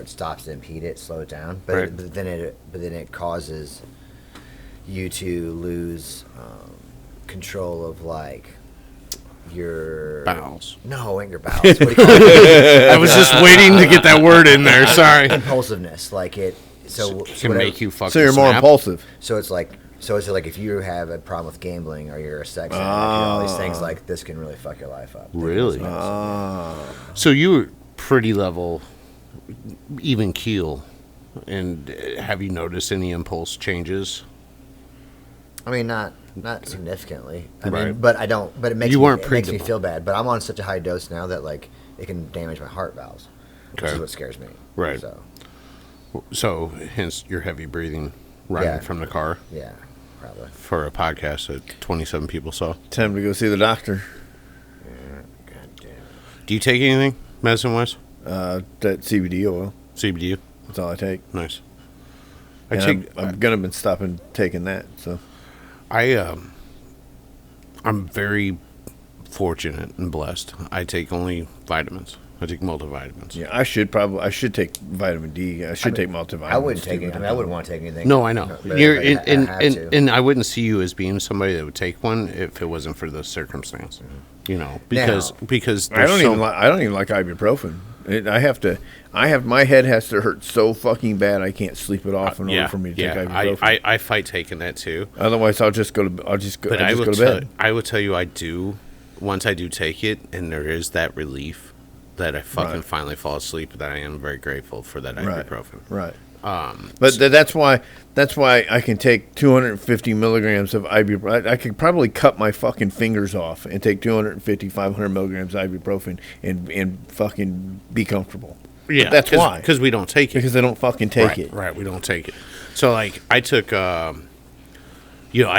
stops to impede it, slow it down. But, Right. but then it causes you to lose control of like your Bowels. No, ain't your bowels. What do you call it? I was just waiting to get that word in there. Sorry. Impulsiveness, like it. So Can whatever- make you fucking So you're more snap. impulsive. So it's like if you have a problem with gambling or you're a sex addict, all these things like this can really fuck your life up. Really? Ah. So you were pretty level, even keel. And have you noticed any impulse changes? I mean, not significantly. I Right. mean, but I don't. But it makes You me, weren't it makes me predisposed. feel bad. But I'm on such a high dose now that like it can damage my heart valves, which Okay. is what scares me. Right. So So, hence your heavy breathing riding Yeah. from the car yeah, probably. for a podcast that 27 people saw. Time to go see the doctor. God damn. Do you take anything medicine-wise? That CBD oil. CBD? That's all I take. Nice. And I'm gonna been stopping taking that. So I'm very fortunate and blessed. I take only vitamins. I take multivitamins. yeah, I should take vitamin D. I should take multivitamins. I wouldn't take too, it. but I mean, I wouldn't want to take anything. No, I know. But You're if I have to. and I wouldn't see you as being somebody that would take one if it wasn't for the circumstance. You know, because I there's don't even like ibuprofen. My head has to hurt so fucking bad I can't sleep it off in order for me to take ibuprofen. I fight taking that too. Otherwise, I'll just go to bed. I will tell you, I do. Once I do take it, and there is that relief that I fucking finally fall asleep. That I am very grateful for that ibuprofen. Right. But that's why I can take 250 milligrams of ibuprofen. I could probably cut my fucking fingers off and take 250, 500 milligrams of ibuprofen and fucking be comfortable. Yeah, but that's why. Because we don't take it. Because I don't fucking take it. Right, we don't take it. So, like, I took, I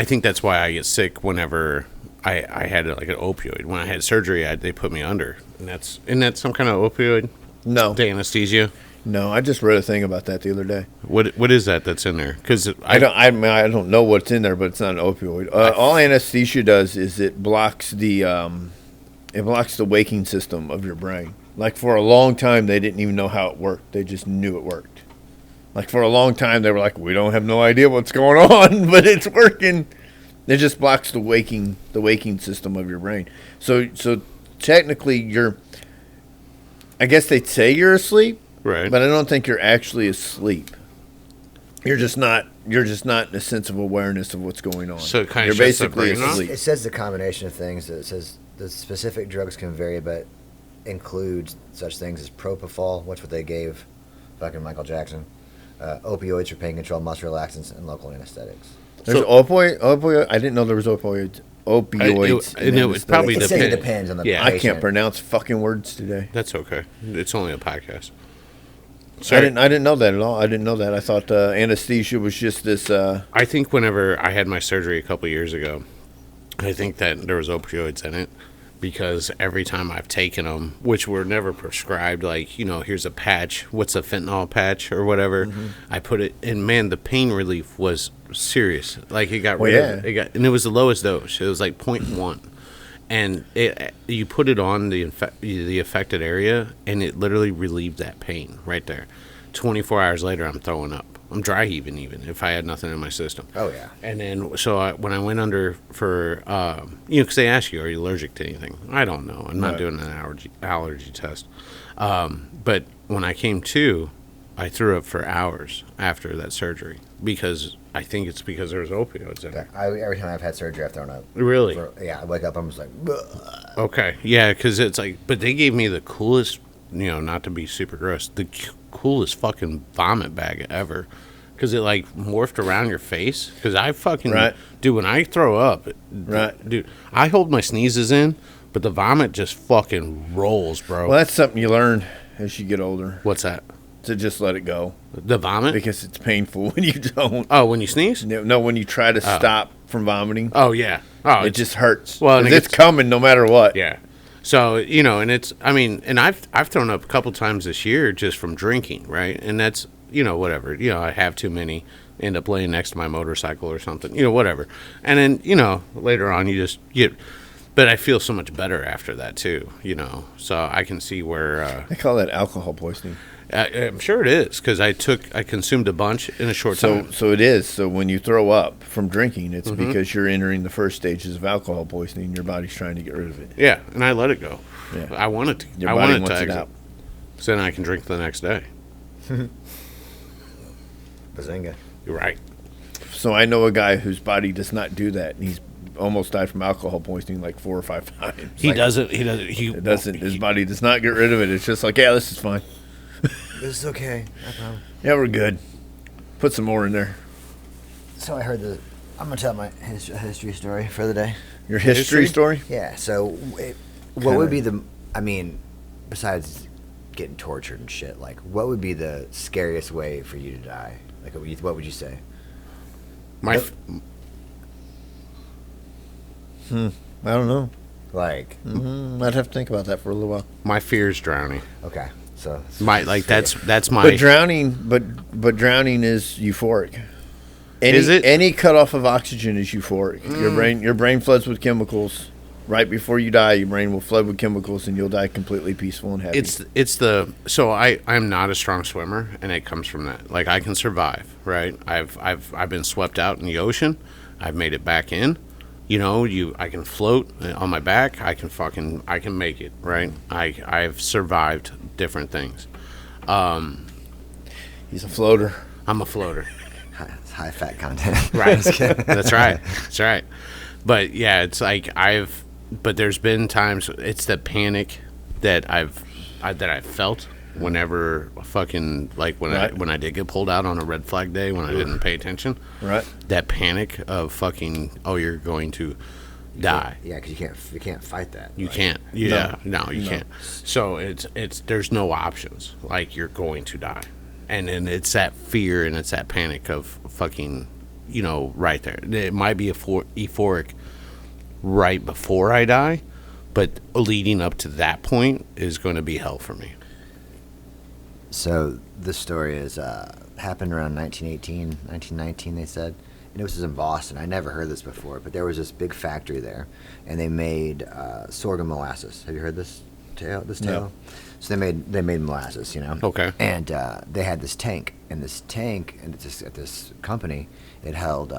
think that's why I get sick whenever I had, like, an opioid. When I had surgery, they put me under. And isn't that some kind of opioid? No. The anesthesia? No, I just read a thing about that the other day. What is that's in there? Because I don't know what's in there, but it's not an opioid. All anesthesia does is it blocks the waking system of your brain. Like for a long time, they didn't even know how it worked. They just knew it worked. Like for a long time, they were like, we don't have no idea what's going on, but it's working. It just blocks the waking system of your brain. So technically, I guess they'd say you're asleep. Right. But I don't think you're actually asleep. You're just not in a sense of awareness of what's going on. So it kind you're of basically asleep. It says the combination of things. It says the specific drugs can vary, but include such things as propofol, which what they gave fucking Michael Jackson, opioids for pain control, muscle relaxants, and local anesthetics. There's opioid. I didn't know there was opioids. It was probably it depends on the patient. I can't pronounce fucking words today. That's okay. It's only a podcast. Sorry. I didn't know that at all. I didn't know that. I thought anesthesia was just this. I think whenever I had my surgery a couple years ago, I think that there was opioids in it because every time I've taken them, which were never prescribed, like, here's a patch, what's a fentanyl patch or whatever, I put it, and man, the pain relief was serious. Like it got rid of it. And it was the lowest dose. It was like 0.1. And you put it on the affected area, and it literally relieved that pain right there. 24 hours later, I'm throwing up. I'm dry heaving even if I had nothing in my system. Oh, yeah. And then, when I went under for, because they ask you, are you allergic to anything? I don't know. I'm not doing an allergy test. But when I came to, I threw up for hours after that surgery because I think it's because there was opioids in it. Every time I've had surgery, I've thrown up. Really? I wake up, I'm just like, bleh. Okay. Yeah, because it's like, but they gave me the coolest, not to be super gross, the coolest fucking vomit bag ever. Because it like morphed around your face. Because I fucking, dude, when I throw up, dude, I hold my sneezes in, but the vomit just fucking rolls, bro. Well, that's something you learn as you get older. What's that? To just let it go. The vomit? Because it's painful when you don't. Oh, when you sneeze? No, when you try to stop from vomiting. Oh, yeah. Oh, it just hurts. Well, it's coming no matter what. Yeah. So, and it's, and I've thrown up a couple times this year just from drinking, right? And that's, whatever. I have too many, end up laying next to my motorcycle or something, whatever. And then, later on you just get, but I feel so much better after that too, So I can see where. They call that alcohol poisoning. I'm sure it is because I consumed a bunch in a short time. So it is. So when you throw up from drinking, it's because you're entering the first stages of alcohol poisoning. Your body's trying to get rid of it. Yeah, and I let it go. Yeah. I want it to. Your body wants it out. So then I can drink the next day. Bazinga. You're right. So I know a guy whose body does not do that, and he's almost died from alcohol poisoning like 4 or 5 times. He doesn't. His body does not get rid of it. It's just like, yeah, this is fine. This is okay. No problem. Yeah, we're good. Put some more in there. So I heard I'm going to tell my history story for the day. Your history story? Yeah. So what would be besides getting tortured and shit, like what would be the scariest way for you to die? Like what would you say? I don't know. Like I'd have to think about that for a little while. My fear is drowning. Okay. So that's my. But drowning is euphoric. Is it? Any cutoff of oxygen is euphoric. Your brain floods with chemicals. Right before you die, your brain will flood with chemicals, and you'll die completely peaceful and happy. So I'm not a strong swimmer, and it comes from that. Like I can survive, right? I've been swept out in the ocean. I've made it back in. I can float on my back. I can make it, right? I've survived different things. He's a floater. I'm a floater. High fat content. Right. That's right. That's right. But yeah, it's like but there's been times, it's the panic that I've felt whenever fucking, like when I did get pulled out on a red flag day when I didn't pay attention. Right. That panic of fucking, you're going to die. Yeah, because you can't fight that. You right? can't. Yeah. No, you can't. So it's there's no options. Like, you're going to die. And then it's that fear and it's that panic of fucking, right there. It might be euphoric right before I die, but leading up to that point is going to be hell for me. So this story is happened around 1918, 1919, they said. And it was in Boston. I never heard this before, but there was this big factory there, and they made sorghum molasses. Have you heard this tale? No. So they made molasses, Okay. And they had this tank, and at this company, it held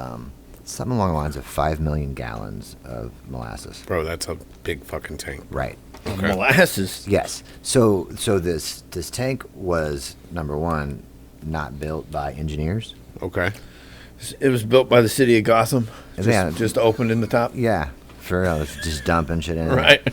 something along the lines of 5 million gallons of molasses. Bro, that's a big fucking tank. Right. Okay. Molasses. Yes. So this tank was, number one, not built by engineers. Okay. It was built by the city of Gotham. Just opened in the top. Yeah. For real, it's just dumping shit in. Right.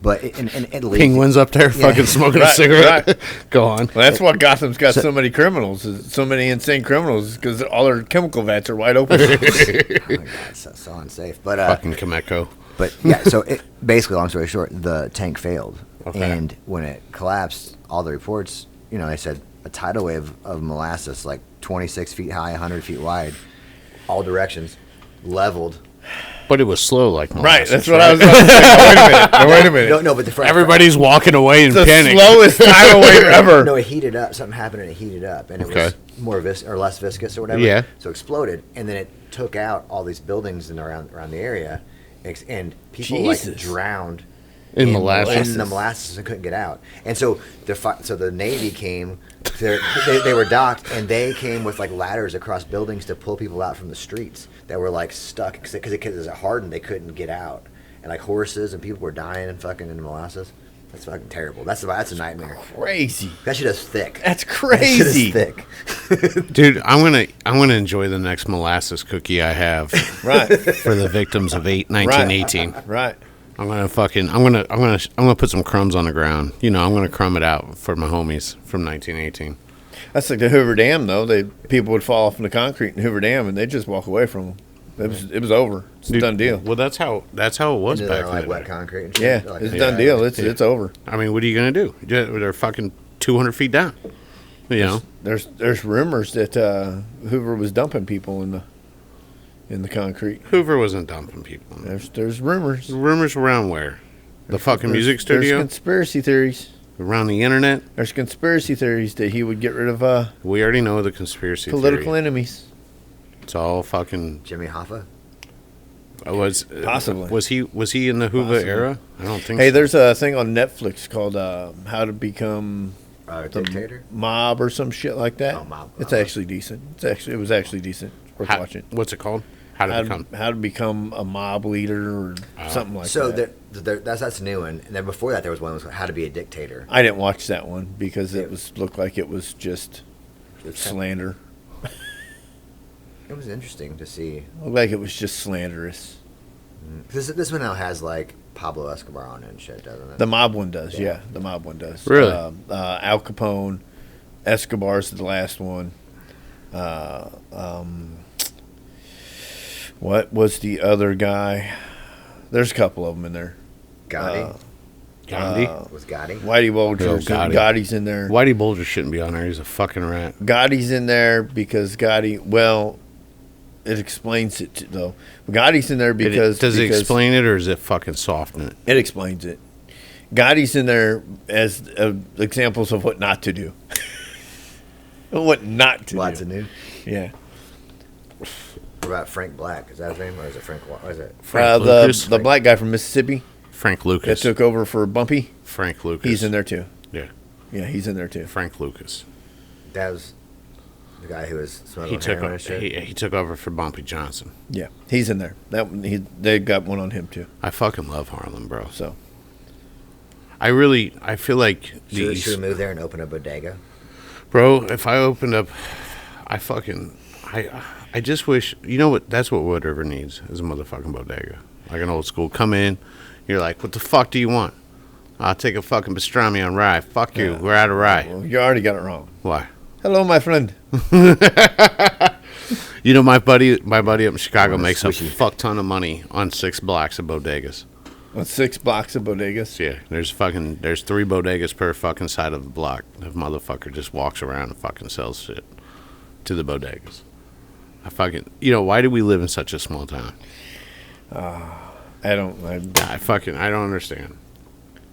But it leaked. Penguins up there fucking smoking a cigarette. Right. Go on. Well, that's why Gotham's got so many criminals, so many insane criminals, because all their chemical vats are wide open. Oh my God, it's so unsafe. But Fucking Kameko. But yeah, so basically, long story short, the tank failed, Okay. and when it collapsed, all the reports, they said a tidal wave of molasses, like 26 feet high, 100 feet wide, all directions, leveled. But it was slow like molasses. Right, that's what I was about to say. Wait a minute. No, but the Everybody's walking away in It's the panic. slowest tidal wave ever. No, it heated up. Something happened and it heated up, and it was more less viscous or whatever. Yeah. So it exploded, and then it took out all these buildings around the area, and people Jesus. drowned In molasses. in the molasses and couldn't get out. And so the Navy came. They were docked, and they came with ladders across buildings to pull people out from the streets that were stuck because it hardened. They couldn't get out, and horses and people were dying and fucking in the molasses. That's fucking terrible. That's a nightmare. Crazy. That shit is thick. That's That shit is crazy. thick. Dude, I'm gonna enjoy the next molasses cookie I have Right. for the victims of 1918. Right. I'm gonna put some crumbs on the ground. I'm gonna crumb it out for my homies from 1918. That's like the Hoover Dam, though. People would fall off in the concrete in Hoover Dam, and they'd just walk away from them. It was over. It's a done deal. Well, that's how it was Into back their, then. wet concrete and shit. Yeah, it's a done deal. It's over. I mean, what are you gonna do? They're fucking 200 feet down. There's rumors that Hoover was dumping people in the concrete. Hoover wasn't dumping people. There's rumors. Rumors around where? The fucking music studio? There's conspiracy theories. Around the internet? There's conspiracy theories that he would get rid of We already know the conspiracy political theory. enemies. It's all fucking... Jimmy Hoffa? Possibly. Was he in the Hoover era? I don't think Hey, so. there's a thing on Netflix called How to Become Dictator? Mob or some shit like that. Oh, Mob. It's actually decent. It was actually decent. It's worth watching. What's it called? How to become a mob leader or something like So that. that's a new one. And then before that, there was one that was How to Be a Dictator. I didn't watch that one because it looked like it was just slander. It was interesting to see. Looked like it was just slanderous. This one now has Pablo Escobar on it and shit, doesn't it? The mob one does, yeah. The mob one does. Really? Al Capone, Escobar's the last one. What was the other guy? There's a couple of them in there. Gotti? Gandhi? Was Gotti? Whitey Bulger. Gotti. Gotti's in there. Whitey Bulger shouldn't be on there. He's a fucking rat. Gotti's in there because Gotti, it explains it, though. Gotti's in there because... Does it explain it, or is it fucking soften it? It explains it. Gotti's in there as examples of what not to do. What not to Lots do. of new. Yeah. What about Frank Black? Is that his name? Or is it Frank? What is it? Frank Lucas? The black guy from Mississippi Frank that Lucas. took over for Bumpy, Frank Lucas. he's in there too. Yeah. Yeah, he's in there too. Frank Lucas. That was The guy who was He smoking took heroin and shit. he took over for Bumpy Johnson. Yeah, he's in there. They got one on him too. I fucking love Harlem, bro. So I feel like Should we move there and open a bodega? bro, if I opened up, I just wish, you know what, that's what Wood River needs, is a motherfucking bodega. Like an old school, come in, you're like, what the fuck do you want? I'll take a fucking pastrami on rye. Fuck you, we're out of rye. well, you already got it wrong. Why? Hello, my friend. You know, my buddy up in Chicago makes a swishy. fuck ton of money on 6 blocks of bodegas. With 6 blocks of bodegas. Yeah, there's 3 bodegas per fucking side of the block. The motherfucker just walks around and fucking sells shit to the bodegas. Why do we live in such a small town? I don't understand.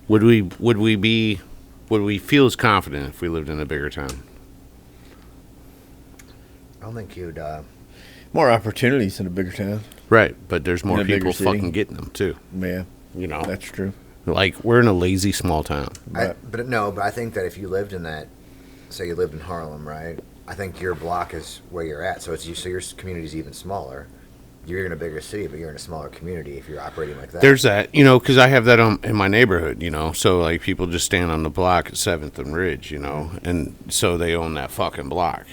Would we feel as confident if we lived in a bigger town? I don't think you'd. more opportunities in a bigger town. Right, but there's more In a bigger people city. fucking getting them too. Yeah, You know, that's true. like we're in a lazy small town. But I think that if you lived in that, say you lived in Harlem, right? I think your block is where you're at, so your community's even smaller. You're in a bigger city, but you're in a smaller community if you're operating like that. There's that, because I have that in my neighborhood, so like people just stand on the block at 7th and Ridge, and so they own that fucking block,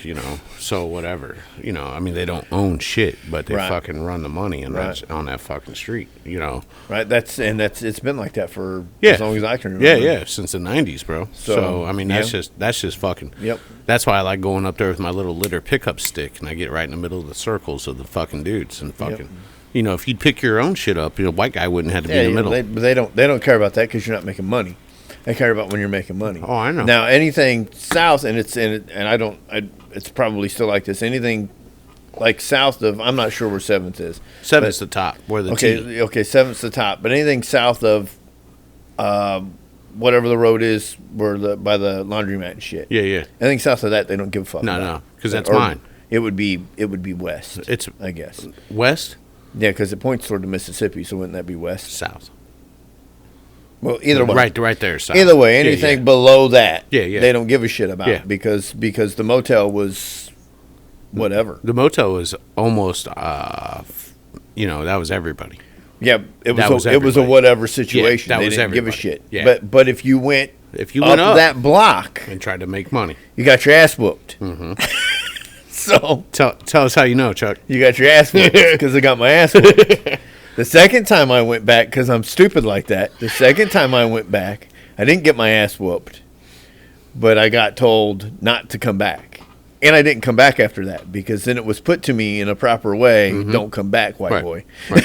so whatever, they don't own shit, but they Right. fucking run the money and Right. that's on that fucking street, Right. That's it's been like that for Yeah. as long as I can remember. Yeah, since the 90s, bro. So that's just fucking. Yep. That's why I like going up there with my little litter pickup stick, and I get right in the middle of the circles of the fucking dudes, and fucking, if you'd pick your own shit up, white guy wouldn't have to be in the middle. But they don't care about that because you're not making money. They care about when you're making money. Oh, I know. Now anything south, and it's probably still like this. Anything like south of, I'm not sure where 7th is. 7th's the top, where the T. Okay, 7th's the top, but anything south of, whatever the road is, by the laundromat and shit. Yeah. Anything south of that, they don't give a fuck. No, about. because that's Or mine. It would be west. It's I guess. west, Yeah, because it points toward the Mississippi, so wouldn't that be west? south. Well, either way. Right there, south. Either way, Yeah, anything yeah. below that, Yeah. they don't give a shit about. Yeah. Because the motel was whatever. The motel was almost, that was everybody. Yeah, it That was was it was a everybody. whatever situation. that They was didn't give a everybody. shit. Yeah. But if you went If you went up that block, and tried to make money, you got your ass whooped. Mm-hmm. So tell us how you know, Chuck. you got your ass whooped because I got my ass whooped. The second time I went back, because I'm stupid like that, the second time I went back, I didn't get my ass whooped, but I got told not to come back. And I didn't come back after that, because then it was put to me in a proper way, don't come back, white Right. boy. Right.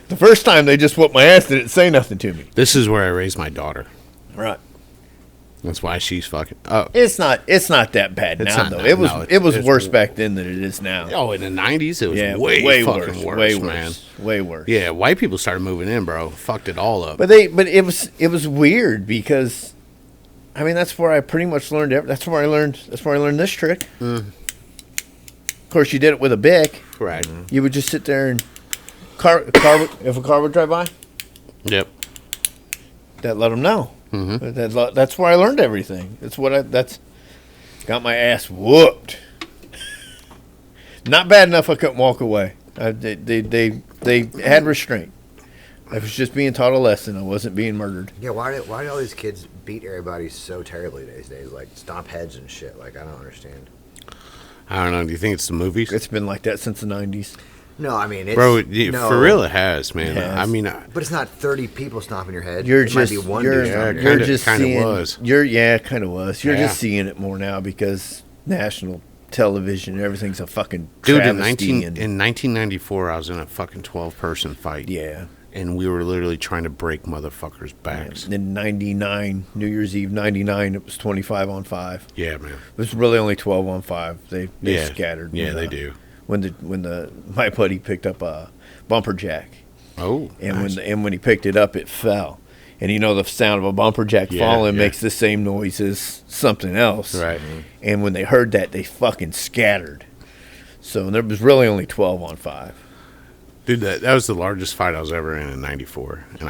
The first time they just whooped my ass, they didn't say nothing to me. This is where I raised my daughter. Right. That's why she's fucking. Oh, It's not that bad It's now, not though. now. It was No, it was it's- worse back then than it is now. oh, in the 90s, it was Yeah, way fucking worse, way man. worse, way worse. Yeah, white people started moving in, bro. Fucked it all up. But it was weird because, I mean, that's where I pretty much learned. That's where I learned this trick. Of course, you did it with a Bic. Right. You would just sit there and if a car would drive by, Yep. that let them know. That's where I learned everything. That's got my ass whooped. Not bad enough I couldn't walk away. They had restraint. I was just being taught a lesson. I wasn't being murdered. Yeah, why do all these kids beat everybody so terribly these days? Like stomp heads and shit. Like I don't understand. I don't know. Do you think it's the movies? It's been like that since the 90s. No, I mean, it's, Bro, no, for real, it has, man. It has. I mean, But it's not 30 people stomping your head. You're it just might be one you're, dude stomping your you're head. just Kinda seeing was. kind of was. You're Yeah. just seeing it more now because national television and everything's a fucking dude, in travesty. 1994, I was in a fucking 12-person fight. Yeah. And we were literally trying to break motherfuckers' backs. In 99, New Year's Eve 99, it was 25 on 5. Yeah, man. It was really only 12 on 5. They Yeah. scattered. Yeah, when, they do. When my buddy picked up a bumper jack, Oh, and nice. when he picked it up, it fell. And the sound of a bumper jack Yeah, falling yeah. makes the same noise as something else. Right. And when they heard that, they fucking scattered. So there was really only 12 on 5. Dude, that was the largest fight I was ever in '94, and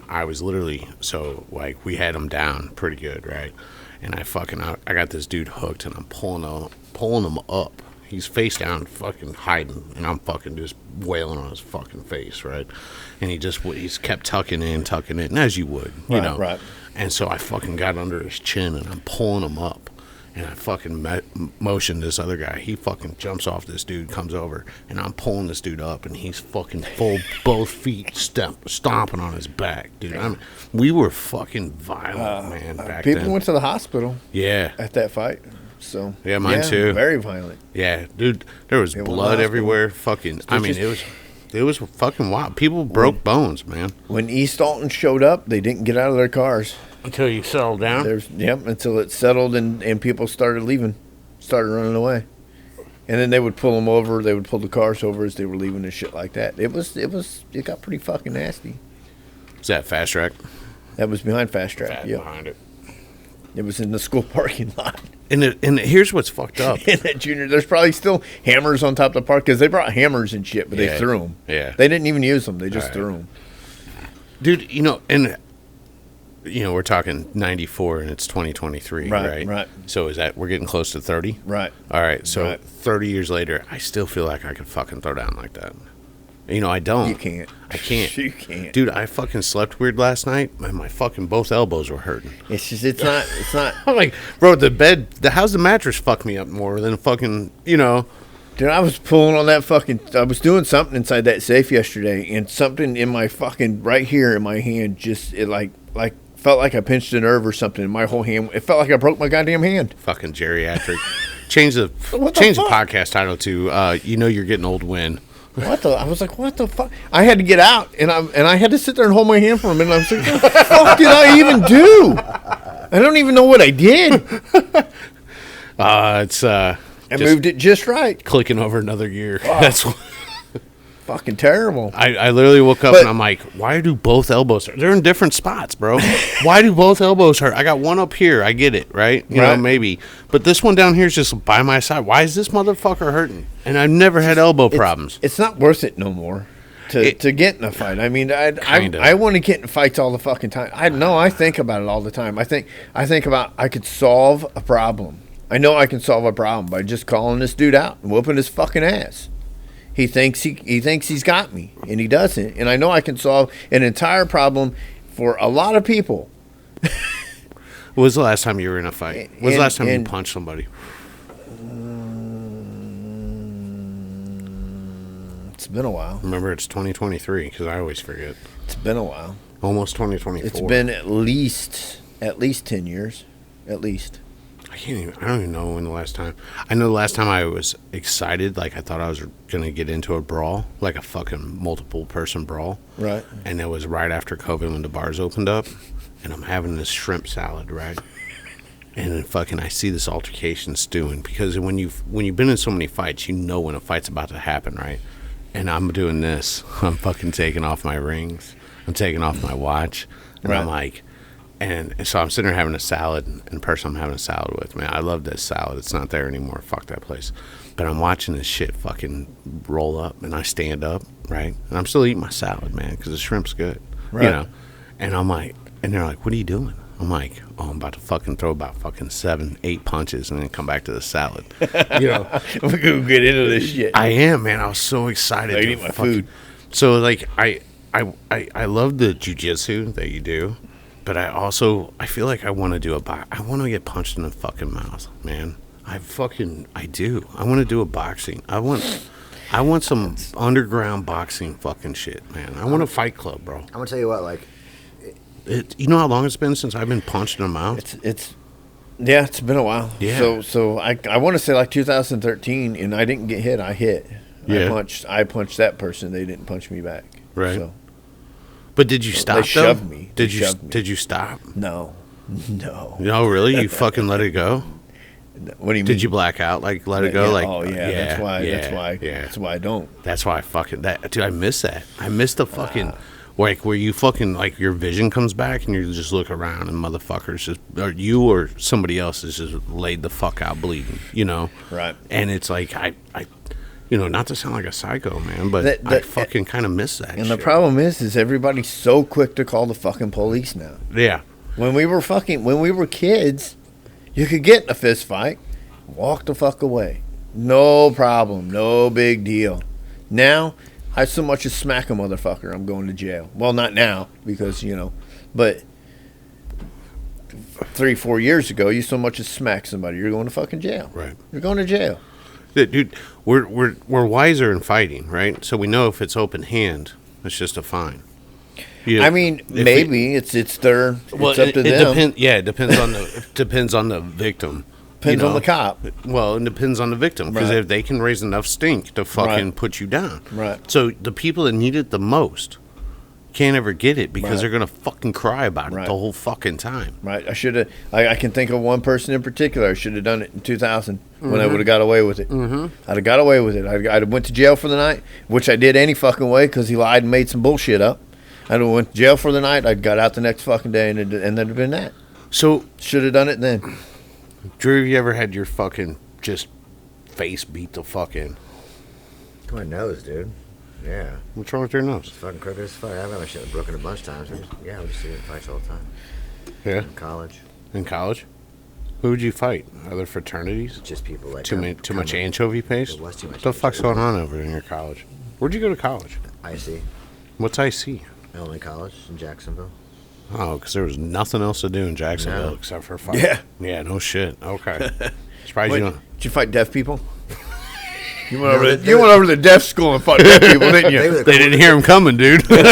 I was literally, so like we had him down pretty good, right? And I got this dude hooked, and I'm pulling pulling him up. He's face down, fucking hiding, and I'm fucking just wailing on his fucking face, right? And he's kept tucking in, and as you would, you know. Right. And so I fucking got under his chin, and I'm pulling him up. And I fucking motioned this other guy. He fucking jumps off this dude, comes over, and I'm pulling this dude up, and he's fucking both feet stomping on his back, dude. We were fucking violent, man, back then. People went to the hospital. Yeah. At that fight. So yeah, mine too. Very violent. Yeah, dude. There was blood everywhere. Fucking. I mean, it was fucking wild. People broke bones, man. When East Alton showed up, they didn't get out of their cars. Until you settled down? Until it settled and people started leaving, started running away. And then they would pull them over, they would pull the cars over as they were leaving and shit like that. It got pretty fucking nasty. Is that Fast Track? That was behind Fast Track, behind it. It was in the school parking lot. And here's what's fucked up. In that junior, there's probably still hammers on top of the park, because they brought hammers and shit, but they threw them. Yeah. They didn't even use them, they just threw them. Dude, we're talking 94 and it's 2023, right? Right. So we're getting close to 30? Right. All right, so 30 years later, I still feel like I could fucking throw down like that. I don't. You can't. I can't. You can't. Dude, I fucking slept weird last night, and my fucking both elbows were hurting. It's not. I'm like, bro, how's the mattress fuck me up more than fucking, Dude, I was pulling on that I was doing something inside that safe yesterday, and something in my fucking right here in my hand felt like I pinched a nerve or something in my whole hand. It felt like I broke my goddamn hand. Fucking geriatric. Change the podcast title to You're Getting Old When. I was like, what the fuck? I had to get out, and I had to sit there and hold my hand for a minute. I was like, what the fuck did I even do? I don't even know what I did. I moved it just right. Clicking over another gear. Oh. That's fucking terrible. I literally woke up and I'm like, why do both elbows hurt? They're in different spots, bro. Why do both elbows hurt? I got one up here. I get it, right? You know, maybe. But this one down here is just by my side. Why is this motherfucker hurting? And I've never had elbow problems. It's not worth it no more to get in a fight. I mean, I want to get in fights all the fucking time. I think about it all the time. I think about I could solve a problem. I know I can solve a problem by just calling this dude out and whooping his fucking ass. He thinks he's got me, and he doesn't. And I know I can solve an entire problem for a lot of people. When was the last time you were in a fight? When was the last time you punched somebody? It's been a while. Remember, it's 2023, because I always forget. It's been a while. Almost 2024. It's been at least 10 years. At least. I don't even know when the last time. I know the last time I was excited, like I thought I was going to get into a brawl, like a fucking multiple person brawl. Right. And it was right after COVID when the bars opened up, and I'm having this shrimp salad, right? And then fucking I see this altercation stewing, because when you've been in so many fights, you know when a fight's about to happen, right? And I'm doing this. I'm fucking taking off my rings. I'm taking off my watch. And I'm like, and so I'm sitting there having a salad, and the person I'm having a salad with, man, I love this salad. It's not there anymore. Fuck that place. But I'm watching this shit fucking roll up, and I stand up, right? And I'm still eating my salad, man, because the shrimp's good, right. And I'm like, and they're like, what are you doing? I'm like, oh, I'm about to fucking throw about fucking 7-8 punches and then come back to the salad. We're going to get into this shit. I am, man. I was so excited. I eat my food. So, like, I love the jiu-jitsu that you do. But I feel like I want to do I want to get punched in the fucking mouth, man. I do. I want to do a boxing. I want some underground boxing fucking shit, man. I want a fight club, bro. I'm gonna tell you what, like, you know how long it's been since I've been punched in the mouth? It's been a while. Yeah. So I want to say like 2013, and I didn't get hit. I hit. Yeah. I punched that person. They didn't punch me back. Right. So. But did you stop? They shoved me. Did you stop? No. No, really? You fucking let it go? What do you mean? Did you black out? Like let it go? Yeah, like That's why I don't. That's why I fucking dude. I miss that. I miss the fucking like where you fucking like your vision comes back and you just look around and motherfuckers just or you or somebody else is just laid the fuck out bleeding. Right. And it's like I not to sound like a psycho, man, but I fucking kind of miss that. And shit. the problem is everybody's so quick to call the fucking police now. Yeah. When we were kids, you could get in a fist fight, walk the fuck away. No problem. No big deal. Now, I so much as smack a motherfucker, I'm going to jail. Well, not now, because, but 3-4 years ago, you so much as smack somebody, you're going to fucking jail. Right. You're going to jail. Dude, we're wiser in fighting, right? So we know if it's open hand, it's just a fine. I mean, maybe it's up to them. It depends on the victim. Depends on the cop. Well, it depends on the victim, because Right. if they can raise enough stink to fucking put you down. Right. So the people that need it the most can't ever get it because they're gonna fucking cry about it the whole fucking time. Right. I should have. I can think of one person in particular. I should have done it in 2000 when I would have got away with it. Mm-hmm. I'd have got away with it. I'd have went to jail for the night, which I did any fucking way because he lied and made some bullshit up. I'd have went to jail for the night. I'd got out the next fucking day, and that'd have been that. So should have done it then. Drew, have you ever had your fucking just face beat the fuck in? To my nose, dude. Yeah. What's wrong with your nose? It's fucking crooked as fuck. I've got my shit broken a bunch of times. Yeah, we just see it in fights all the time. Yeah. In college. In college? Who would you fight? Other fraternities? Just people like Too much anchovy paste? There was too much. What the fuck's going on over in your college? Where'd you go to college? IC. What's IC? Illinois College in Jacksonville. Oh, because there was nothing else to do in Jacksonville except for fight. Yeah. Yeah, no shit. Okay. Surprised Wait, you don't. did you fight deaf people? You went over to the deaf school and fought deaf people, didn't you? They didn't hear him coming, dude. Dude, those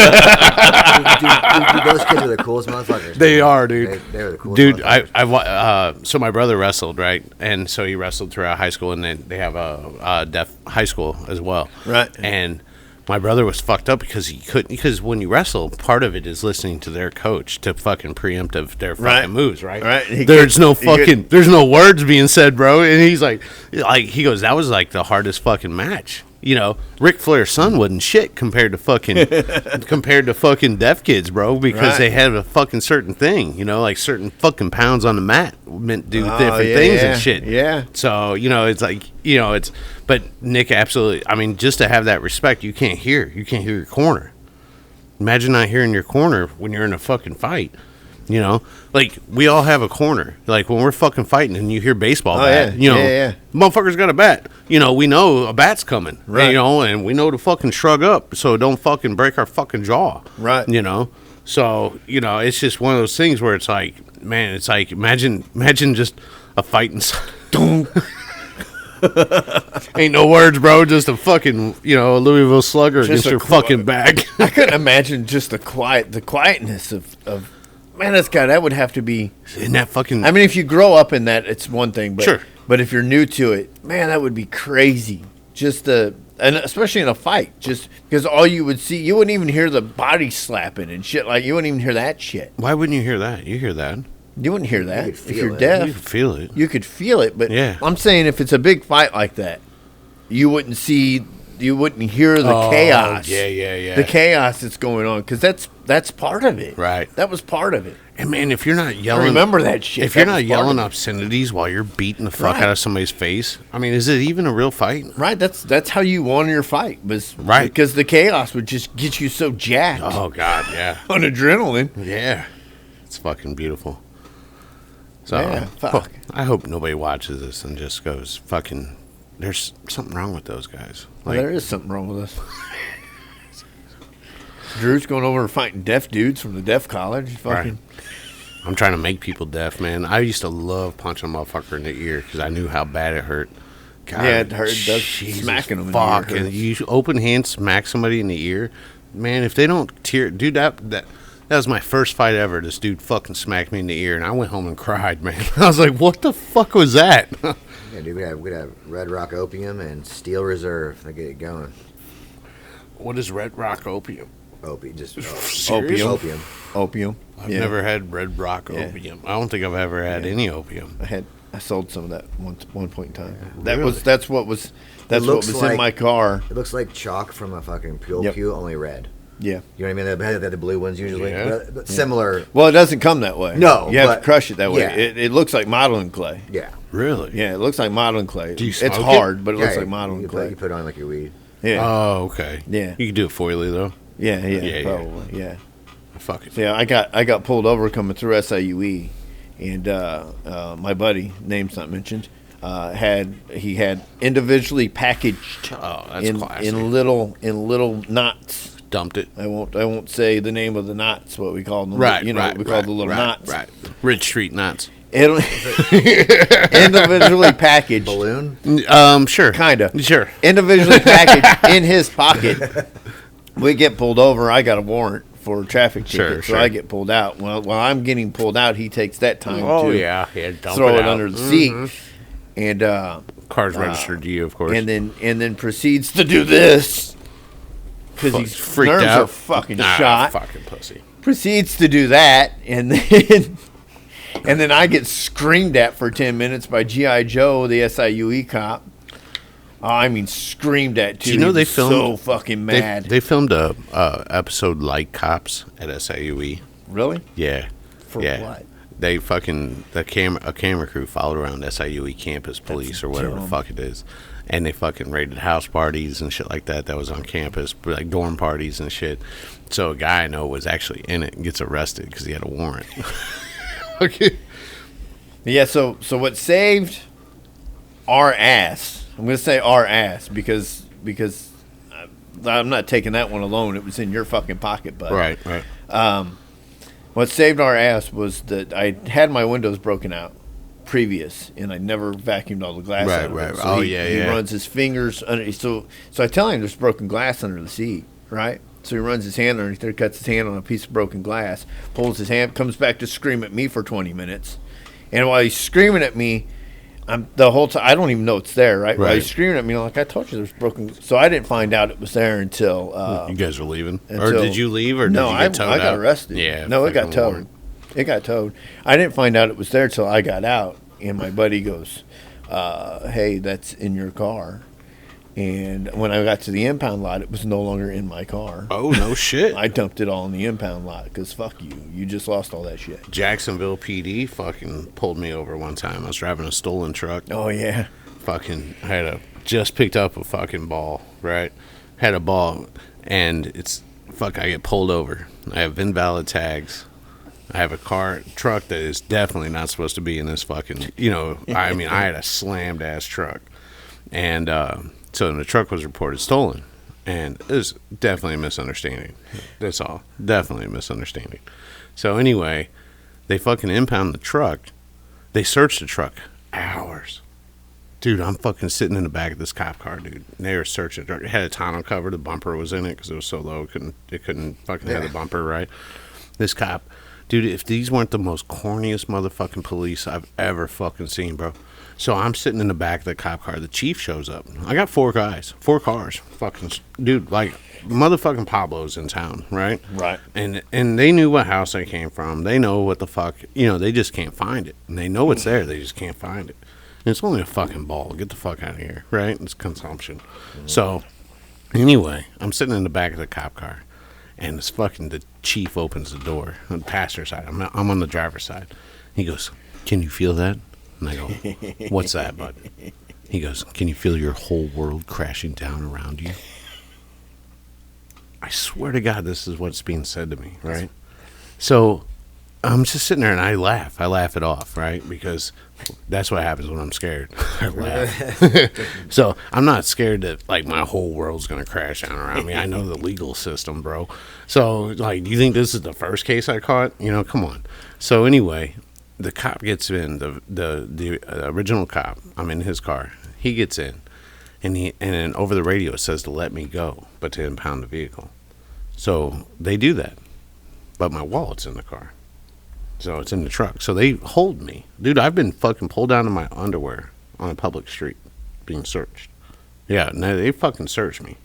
kids are the coolest motherfuckers. They are, dude. They were the coolest Dude, motherfuckers. so my brother wrestled, right? And so he wrestled throughout high school, and then they have a deaf high school as well. Right. And my brother was fucked up because he couldn't, because when you wrestle, part of it is listening to their coach to fucking preemptive their fucking moves, right? Right. There's no words being said, bro. And he's like he goes, that was like the hardest fucking match. Ric Flair's son wasn't shit compared to fucking deaf kids, bro, because they had a fucking certain thing, like certain fucking pounds on the mat meant to do different things and shit. Yeah. So, it's like, but Nick, absolutely, I mean, just to have that respect, you can't hear your corner. Imagine not hearing your corner when you're in a fucking fight. Like we all have a corner. Like when we're fucking fighting and you hear baseball bat, motherfucker's got a bat. We know a bat's coming, right? And we know to fucking shrug up so don't fucking break our fucking jaw, right? So it's just one of those things where it's like, man, it's like imagine just a fight inside. Ain't no words, bro. Just a fucking, a Louisville Slugger against your fucking back. I couldn't imagine just the quietness of. Man, that would have to be. In that fucking. I mean, if you grow up in that, it's one thing. But, sure. But if you're new to it, man, that would be crazy. And especially in a fight, just because all you would see, you wouldn't even hear the body slapping and shit. Like you wouldn't even hear that shit. Why wouldn't you hear that? You hear that. You wouldn't hear that if you're it. deaf. You could feel it. You could feel it, but yeah. I'm saying if it's a big fight like that, you wouldn't hear the chaos. Yeah. The chaos that's going on, because that's part of it. Right. That was part of it. And man, if you're not yelling, I remember that shit. If you're not yelling obscenities while you're beating the fuck out of somebody's face, I mean, is it even a real fight? Right. That's how you won your fight, right? Because the chaos would just get you so jacked. Oh God, yeah. On adrenaline. Yeah. It's fucking beautiful. So yeah, fuck. I hope nobody watches this and just goes, fucking, there's something wrong with those guys. Like, there is something wrong with us. Drew's going over and fighting deaf dudes from the deaf college. Fucking. Right. I'm trying to make people deaf, man. I used to love punching a motherfucker in the ear because I knew how bad it hurt. God, yeah, it hurt. Smacking them in the ear. And you open hand smack somebody in the ear, man. If they don't tear, dude, that was my first fight ever. This dude fucking smacked me in the ear, and I went home and cried, man. I was like, what the fuck was that? Yeah, dude, we'd have Red Rock Opium and Steel Reserve to get it going. What is Red Rock Opium? Opium. I've never had Red Rock Opium. I don't think I've ever had any opium. I sold some of that one point in time. Yeah. That's what was in my car. It looks like chalk from a fucking Pule, only red. Yeah. You know what I mean? They had the blue ones usually. Yeah. But similar. Well, it doesn't come that way. No. You have to crush it that way. Yeah. It looks like modeling clay. Yeah. Really? Yeah, it looks like modeling clay. Do you it's smoke hard, but it looks like modeling clay. You put it on like your weed. Yeah. Oh, okay. Yeah. You can do it foily, though. Yeah, probably. Yeah. Fuck it. So, yeah, I got pulled over coming through SIUE, and my buddy, name's not mentioned, had individually packaged that's classy. in little knots. Dumped it. I won't say the name of the knots. What we call them, Right. we call the little knots. Right. Ridge Street knots. Individually packaged. Balloon? Sure. Kinda. Sure. Individually packaged in his pocket. We get pulled over. I got a warrant for a traffic ticket, so I get pulled out. Well, while I'm getting pulled out, he takes that time to throw it under the seat, and car's registered to you, of course, and then proceeds to do this because he's freaked nerves out. are fucking shot. Fucking pussy. Proceeds to do that, and then I get screamed at for 10 minutes by G.I. Joe, the SIUE cop. I mean, screamed at too. Do you know they filmed so fucking mad? They filmed a episode like Cops at SIUE. Really? Yeah. For what? They fucking a camera crew followed around SIUE campus police or whatever the fuck it is, and they fucking raided house parties and shit like that was on campus, like dorm parties and shit. So a guy I know was actually in it and gets arrested because he had a warrant. Okay. Yeah. So what saved our ass? I'm going to say our ass because I'm not taking that one alone. It was in your fucking pocket, bud. Right. What saved our ass was that I had my windows broken out previous, and I never vacuumed all the glass out of it. So he runs his fingers under. So I tell him there's broken glass under the seat, right? So he runs his hand underneath there, cuts his hand on a piece of broken glass, pulls his hand, comes back to scream at me for 20 minutes. And while he's screaming at me, the whole time, I don't even know it's there, right? While he's screaming at me, like, I told you there's broken. So I didn't find out it was there until. You guys were leaving? Or did you leave, or no, did you get towed out? I got arrested. Yeah. No, it got towed. It got towed. I didn't find out it was there till I got out, and my buddy goes, hey, that's in your car. And when I got to the impound lot, it was no longer in my car. Oh, no shit. I dumped it all in the impound lot because fuck you. You just lost all that shit. Jacksonville PD fucking pulled me over one time. I was driving a stolen truck. Oh, yeah. Fucking just picked up a fucking ball, right? Had a ball, and I get pulled over. I have invalid tags. I have a truck that is definitely not supposed to be in this fucking, I mean, I had a slammed ass truck. And, so the truck was reported stolen, and it was definitely a misunderstanding. That's all. Definitely a misunderstanding. So anyway, they fucking impound the truck. They searched the truck hours. Dude, I'm fucking sitting in the back of this cop car, dude. And they were searching. It had a tonneau cover. The bumper was in it because it was so low. It couldn't fucking have the bumper, right? This cop, dude, if these weren't the most corniest motherfucking police I've ever fucking seen, bro. So I'm sitting in the back of the cop car. The chief shows up. I got 4 cars. Fucking, dude, like, motherfucking Pablo's in town, right? Right. And they knew what house I came from. They know what the fuck, they just can't find it. And they know it's there. They just can't find it. And it's only a fucking ball. Get the fuck out of here, right? It's consumption. So, anyway, I'm sitting in the back of the cop car. And the chief opens the door on the passenger side. I'm on the driver's side. He goes, "Can you feel that?" And I go, "What's that, bud?" He goes, "Can you feel your whole world crashing down around you?" I swear to God, this is what's being said to me, right? So I'm just sitting there and I laugh. I laugh it off, right? Because that's what happens when I'm scared. I laugh. So I'm not scared that, like, my whole world's going to crash down around me. I know the legal system, bro. So, like, do you think this is the first case I caught? Come on. So anyway, the cop gets in, the original cop. I'm in his car. He gets in, and then over the radio it says to let me go, but to impound the vehicle. So they do that, but my wallet's in the car, so it's in the truck. So they hold me, dude. I've been fucking pulled down to my underwear on a public street, being searched. Yeah, no, they fucking searched me,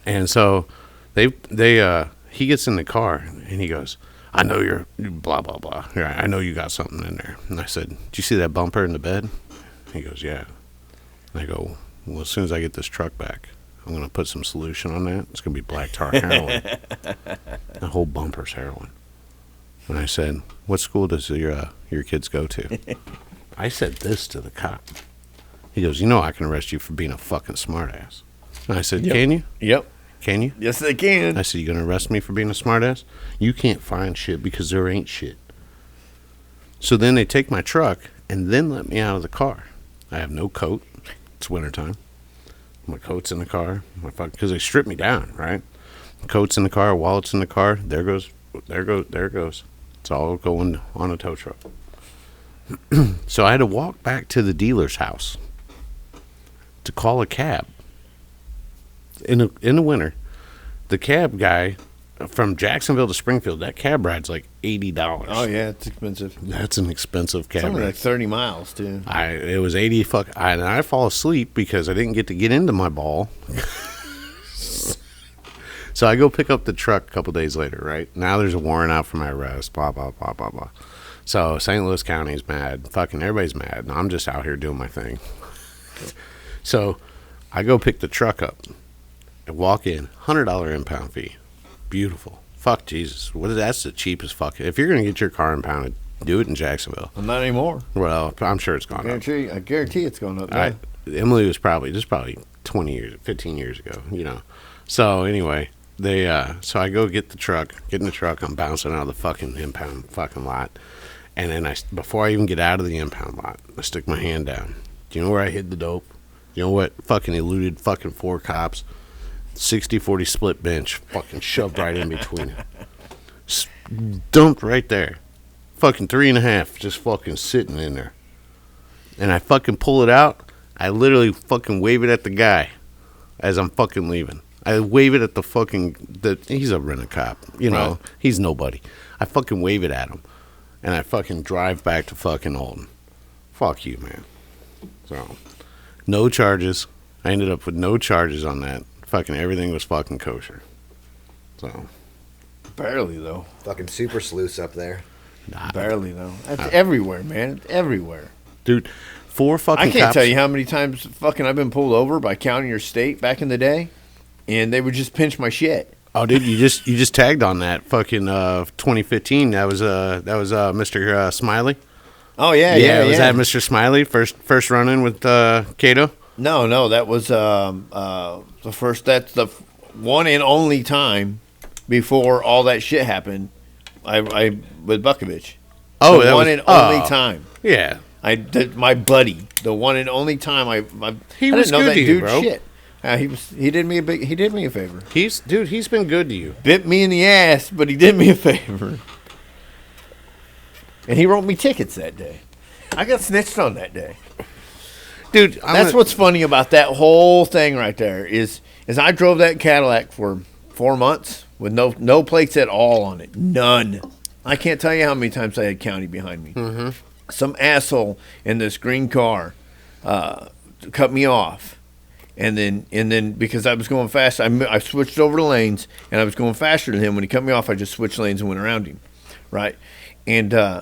and so he gets in the car and he goes, "I know you're blah, blah, blah. I know you got something in there." And I said, "Do you see that bumper in the bed?" He goes, "Yeah." And I go, "Well, as soon as I get this truck back, I'm going to put some solution on that. It's going to be black tar heroin." The whole bumper's heroin. And I said, "What school does your kids go to?" I said this to the cop. He goes, "I can arrest you for being a fucking smartass." And I said, "Can you?" Yep. "Can you?" Yes, they can. I said, "You gonna arrest me for being a smartass? You can't find shit because there ain't shit." So then they take my truck and then let me out of the car. I have no coat. It's wintertime. My coat's in the car. Because they stripped me down, right? Coat's in the car, wallet's in the car. There it goes. It's all going on a tow truck. So I had to walk back to the dealer's house to call a cab. In the winter, the cab guy from Jacksonville to Springfield, that cab ride's like $80. Oh yeah, it's expensive. That's an expensive cab Something ride. like 30 miles too. It was 80 and I fall asleep because I didn't get into my ball. So I go pick up the truck a couple days later, right? Now there's a warrant out for my arrest, blah, blah, blah, blah, blah. So St. Louis County's mad. Fucking everybody's mad. And I'm just out here doing my thing. So I go pick the truck up and walk in. $100 impound fee. Beautiful. Fuck Jesus. That's the cheapest fuck. If you're going to get your car impounded, do it in Jacksonville. Well, not anymore. Well, I'm sure it's gone up. I guarantee it's going up. Now. Emily was probably 20 years, 15 years ago, you know. So anyway, so I go get in the truck, I'm bouncing out of the fucking impound fucking lot. And then before I even get out of the impound lot, I stick my hand down. Do you know where I hid the dope? You know what? Fucking eluded fucking 4 cops. 60-40 split bench. Fucking shoved right in between it. Dumped right there. Fucking 3.5 just fucking sitting in there. And I fucking pull it out. I literally fucking wave it at the guy as I'm fucking leaving. I wave it at the fucking... he's a rent-a-cop. You know, Right. He's nobody. I fucking wave it at him. And I fucking drive back to fucking Alton. Fuck you, man. So, no charges. I ended up with no charges on that. Fucking everything was fucking kosher. So, Barely though. Fucking super sleuths up there. Barely though. That's everywhere, man. It's everywhere. dude, 4 fucking I can't cops. tell you how many times fucking I've been pulled over by county or state back in the day, and they would just pinch my shit. Oh, dude, you just tagged on that fucking 2015. That was Mr. Smiley. Oh yeah. Was that Mr. Smiley first run in with Cato? No, that was the first. That's the one and only time before all that shit happened. I with Bukovich. Oh, the that one was, and only time. Yeah, My buddy, the one and only time I He I was didn't know good that to you, dude bro. shit. He did me a favor. he's been good to you. Bit me in the ass, but he did me a favor. And he wrote me tickets that day. I got snitched on that day. Dude, That's what's funny about that whole thing right there is I drove that Cadillac for 4 months with no plates at all on it. None. I can't tell you how many times I had county behind me. Mm-hmm. Some asshole in this green car cut me off. And then because I was going fast, I switched over to lanes, and I was going faster than him. When he cut me off, I just switched lanes and went around him, right? And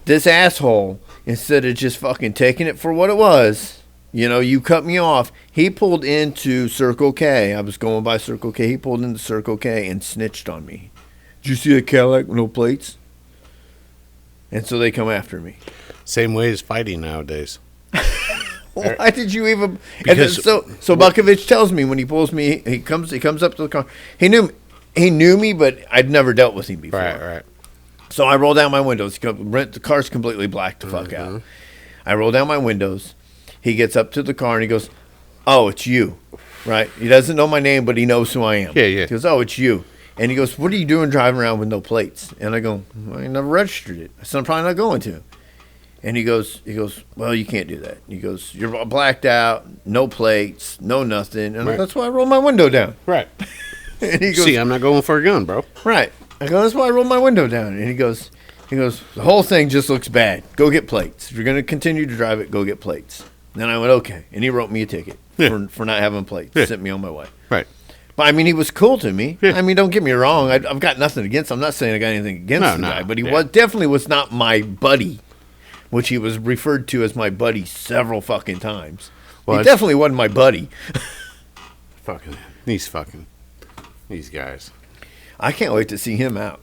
this asshole, instead of just fucking taking it for what it was, you cut me off, he pulled into Circle K. I was going by Circle K. He pulled into Circle K and snitched on me. Did you see a Cadillac with no plates? And so they come after me. same way as fighting nowadays. Why did you even? Because- and so Bukovich tells me when he pulls me, he comes up to the car. He knew me, but I'd never dealt with him before. Right. So I roll down my windows. The car's completely blacked the fuck out. I roll down my windows. He gets up to the car and he goes, "Oh, it's you," right? He doesn't know my name, but he knows who I am. Yeah. He goes, "Oh, it's you." And he goes, "What are you doing driving around with no plates?" And I go, "I never registered it. I said, I'm probably not going to." And he goes, "Well, you can't do that." He goes, "You're blacked out, no plates, no nothing." And Right. that's why I rolled my window down. Right. And he goes, See, I'm not going for a gun, bro. "Right." I go, "That's why I rolled my window down." And he goes, "The whole thing just looks bad. Go get plates. If you're going to continue to drive it, go get plates." Then I went, "Okay." And he wrote me a ticket for not having plates. Yeah. Sent me on my way. Right. But I mean, he was cool to me. Yeah. I mean, don't get me wrong. I've got nothing against him. I'm not saying I got anything against the guy, but he definitely was not my buddy, which he was referred to as my buddy several fucking times. Well, He definitely wasn't my buddy. These guys. I can't wait to see him out.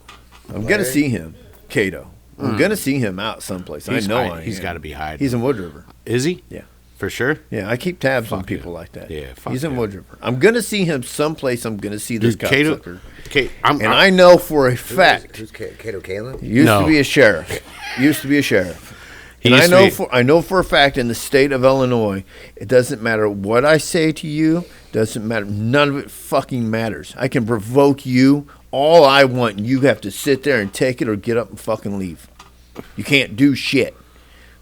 I'm going to see him, Cato. I'm going to see him out someplace. He's I know hiding. He's got to be hiding. He's in Wood River. Is he? Yeah. For sure? Yeah, I keep tabs on Fuck people yeah. like that. Yeah, fuck He's in yeah. Wood River. I'm going to see him someplace. I'm going to see this Dude, Cato. cocksucker. I'm, And I know for a fact, Who's Cato Kalin? he used No. to be a sheriff. He And used to be- I know for a fact in the state of Illinois, it doesn't matter what I say to you. Doesn't matter. None of it fucking matters. I can provoke you all I want, and you have to sit there and take it or get up and fucking leave. You can't do shit.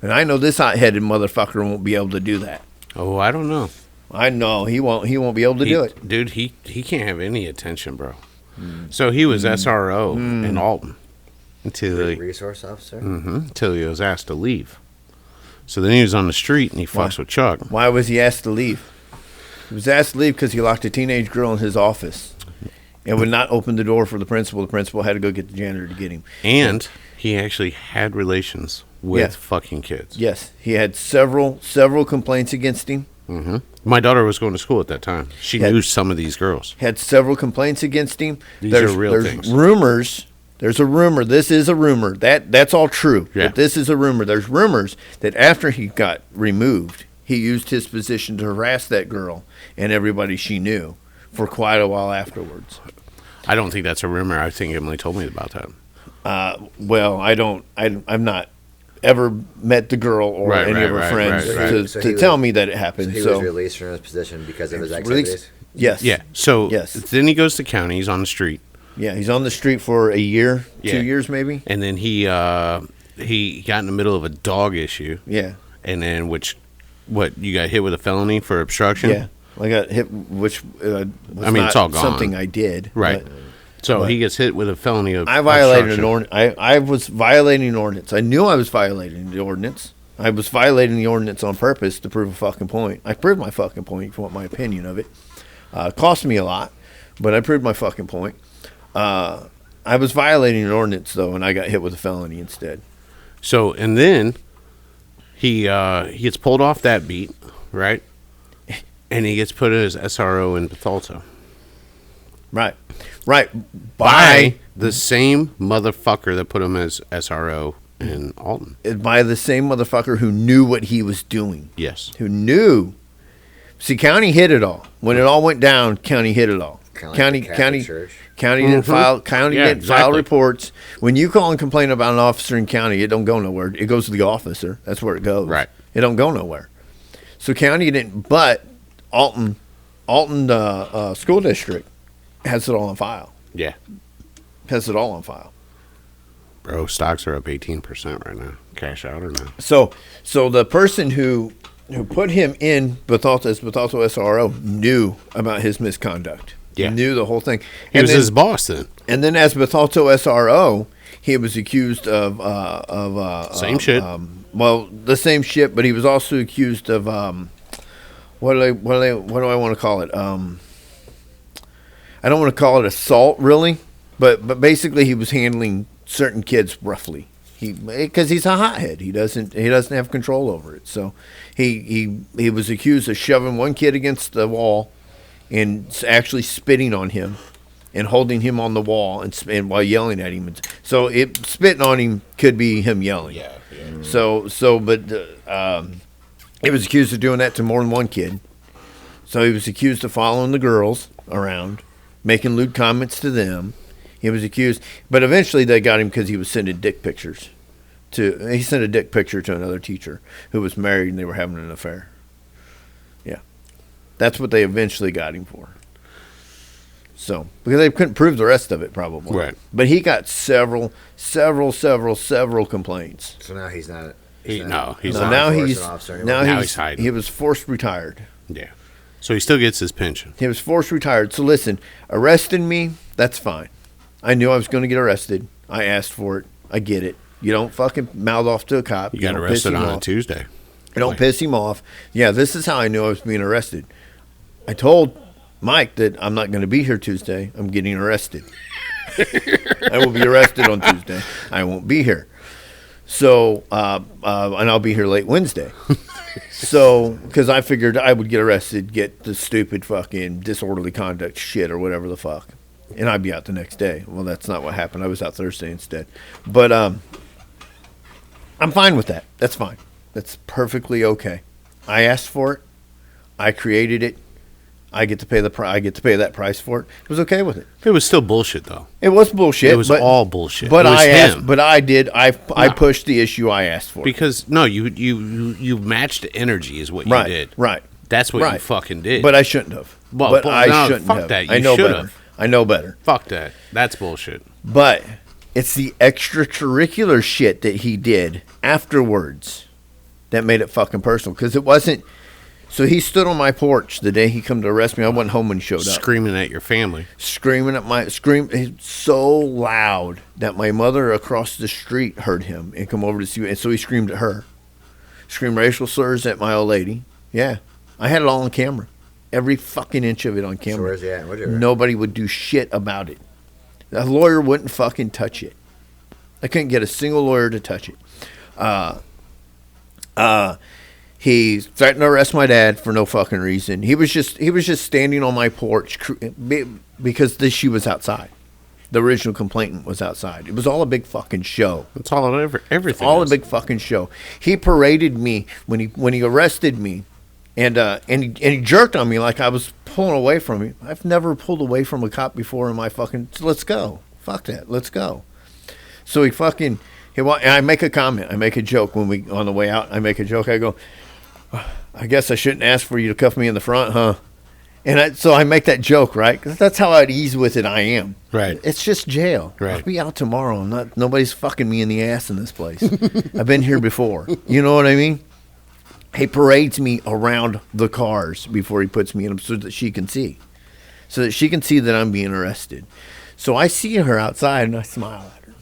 And I know this hot-headed motherfucker won't be able to do that. Oh, I don't know. I know he won't. He won't be able to do it. Dude, he can't have any attention, bro. So he was SRO in Alton until Resource officer. until he was asked to leave. So then he was on the street and he fucks with Chuck. Why was he asked to leave? He was asked to leave because he locked a teenage girl in his office and would not open the door for the principal. The principal had to go get the janitor to get him. And he actually had relations with Yeah. fucking kids. Yes, he had several complaints against him. My daughter was going to school at that time. She Yeah. knew some of these girls. Had several complaints against him. These there's, are real there's things. rumors. There's a rumor. This is a rumor. That's all true. Yeah. But this is a rumor. There's rumors that after he got removed, he used his position to harass that girl and everybody she knew for quite a while afterwards. I don't think that's a rumor. I think Emily told me about that. Well, I've not ever met the girl or Right, any of her right, friends right, right. to, So to he was- tell me that it happened. He So, was released from his position because of his Released- activities. yes, Yeah. So Yes. then he goes to county. He's on the street. yeah. He's on the street for a year, Yeah. 2 years maybe. And then he got in the middle of a dog issue. Yeah, And then what, you got hit with a felony for obstruction? yeah. I got hit, which was I mean, not it's all gone. something I did. Right. but So But- he gets hit with a felony of I violated obstruction. an ordinance. I was violating an ordinance. I knew I was violating the ordinance. I was violating the ordinance on purpose to prove a fucking point. I proved my fucking point, if you want my opinion of it. It cost me a lot, but I proved my fucking point. I was violating an ordinance, though, and I got hit with a felony instead. So, and then he gets pulled off that beat, right? And he gets put as SRO in Bethalto. Right. Right. By the same motherfucker that put him as SRO in Alton. By the same motherfucker who knew what he was doing. Yes. Who knew. See, county hit it all. When it all went down, county hit it all. Kinda like the Catholic Church. County didn't file. County Yeah, didn't file exactly. reports. When you call and complain about an officer in county, it don't go nowhere. It goes to the officer. That's where it goes. Right. It don't go nowhere. So county didn't. But Alton school district has it all on file. Yeah. Has it all on file. Bro, stocks are up 18% right now. Cash out or no? So the person who put him in Bethalto as Bethalto SRO knew about his misconduct. Yeah. Knew the whole thing. He was his boss then. And then as Bethalto SRO, he was accused of Same shit. Well, the same shit, but he was also accused of what do I want to call it? I don't want to call it assault, really, but basically he was handling certain kids roughly. Because he's a hothead, he doesn't have control over it. So he was accused of shoving one kid against the wall and actually spitting on him and holding him on the wall and while yelling at him. So spitting on him could be him yelling. Yeah. But he was accused of doing that to more than one kid. So he was accused of following the girls around, making lewd comments to them. He was accused, but eventually they got him because he was sending dick pictures. He sent a dick picture to another teacher who was married and they were having an affair. Yeah, that's what they eventually got him for. So because they couldn't prove the rest of it, probably. Right. But he got several complaints. So now he's not. He's So not. now Now he's hiding. he was forced retired. Yeah. So he still gets his pension. He was forced retired. So listen, arresting me, that's fine. I knew I was going to get arrested. I asked for it. I get it. You don't fucking mouth off to a cop. You got don't arrested piss him on a off. Tuesday. You don't piss him off. Yeah, this is how I knew I was being arrested. I told Mike that I'm not going to be here Tuesday. I'm getting arrested. I will be arrested on Tuesday. I won't be here. So, and I'll be here late Wednesday. So, because I figured I would get arrested, get the stupid fucking disorderly conduct shit or whatever the fuck, and I'd be out the next day. Well, that's not what happened. I was out Thursday instead. But I'm fine with that. That's fine. That's perfectly okay. I asked for it. I created it. I get to pay I get to pay that price for it. I was okay with it. It was still bullshit, though. It was bullshit. It was all bullshit. But it was I asked. him. But I did. I pushed the issue I asked for. Because no, you matched energy is what you Right. did. Right. That's what you Right. fucking did. But I shouldn't have. Well, but no, I shouldn't fuck have. that. I You know better. should've. I know better. Fuck that. That's bullshit. But it's the extracurricular shit that he did afterwards that made it fucking personal. Because it wasn't. So he stood on my porch the day he come to arrest me. I wasn't home when he showed up. Screaming at your family. Screaming at so loud that my mother across the street heard him and come over to see me. And so he screamed at her. Screamed racial slurs at my old lady. Yeah. I had it all on camera. Every fucking inch of it on camera. So where's he at? Where'd you arrest? Nobody would do shit about it. A lawyer wouldn't fucking touch it. I couldn't get a single lawyer to touch it. He threatened to arrest my dad for no fucking reason. He was just standing on my porch because she was outside. The original complainant was outside. It was all a big fucking show. It's all everything. All a big fucking show. He paraded me when he arrested me, and he jerked on me like I was pulling away from him. I've never pulled away from a cop before in my fucking. Let's go. Fuck that. Let's go. So and I make a comment. I make a joke on the way out. I make a joke. I go, I guess I shouldn't ask for you to cuff me in the front, huh? And so I make that joke, right? 'Cause that's how at ease with it I am. Right. It's just jail. Right. I'll be out tomorrow. Nobody's fucking me in the ass in this place. I've been here before. You know what I mean? He parades me around the cars before he puts me in them so that she can see. So that she can see that I'm being arrested. So I see her outside and I smile at her.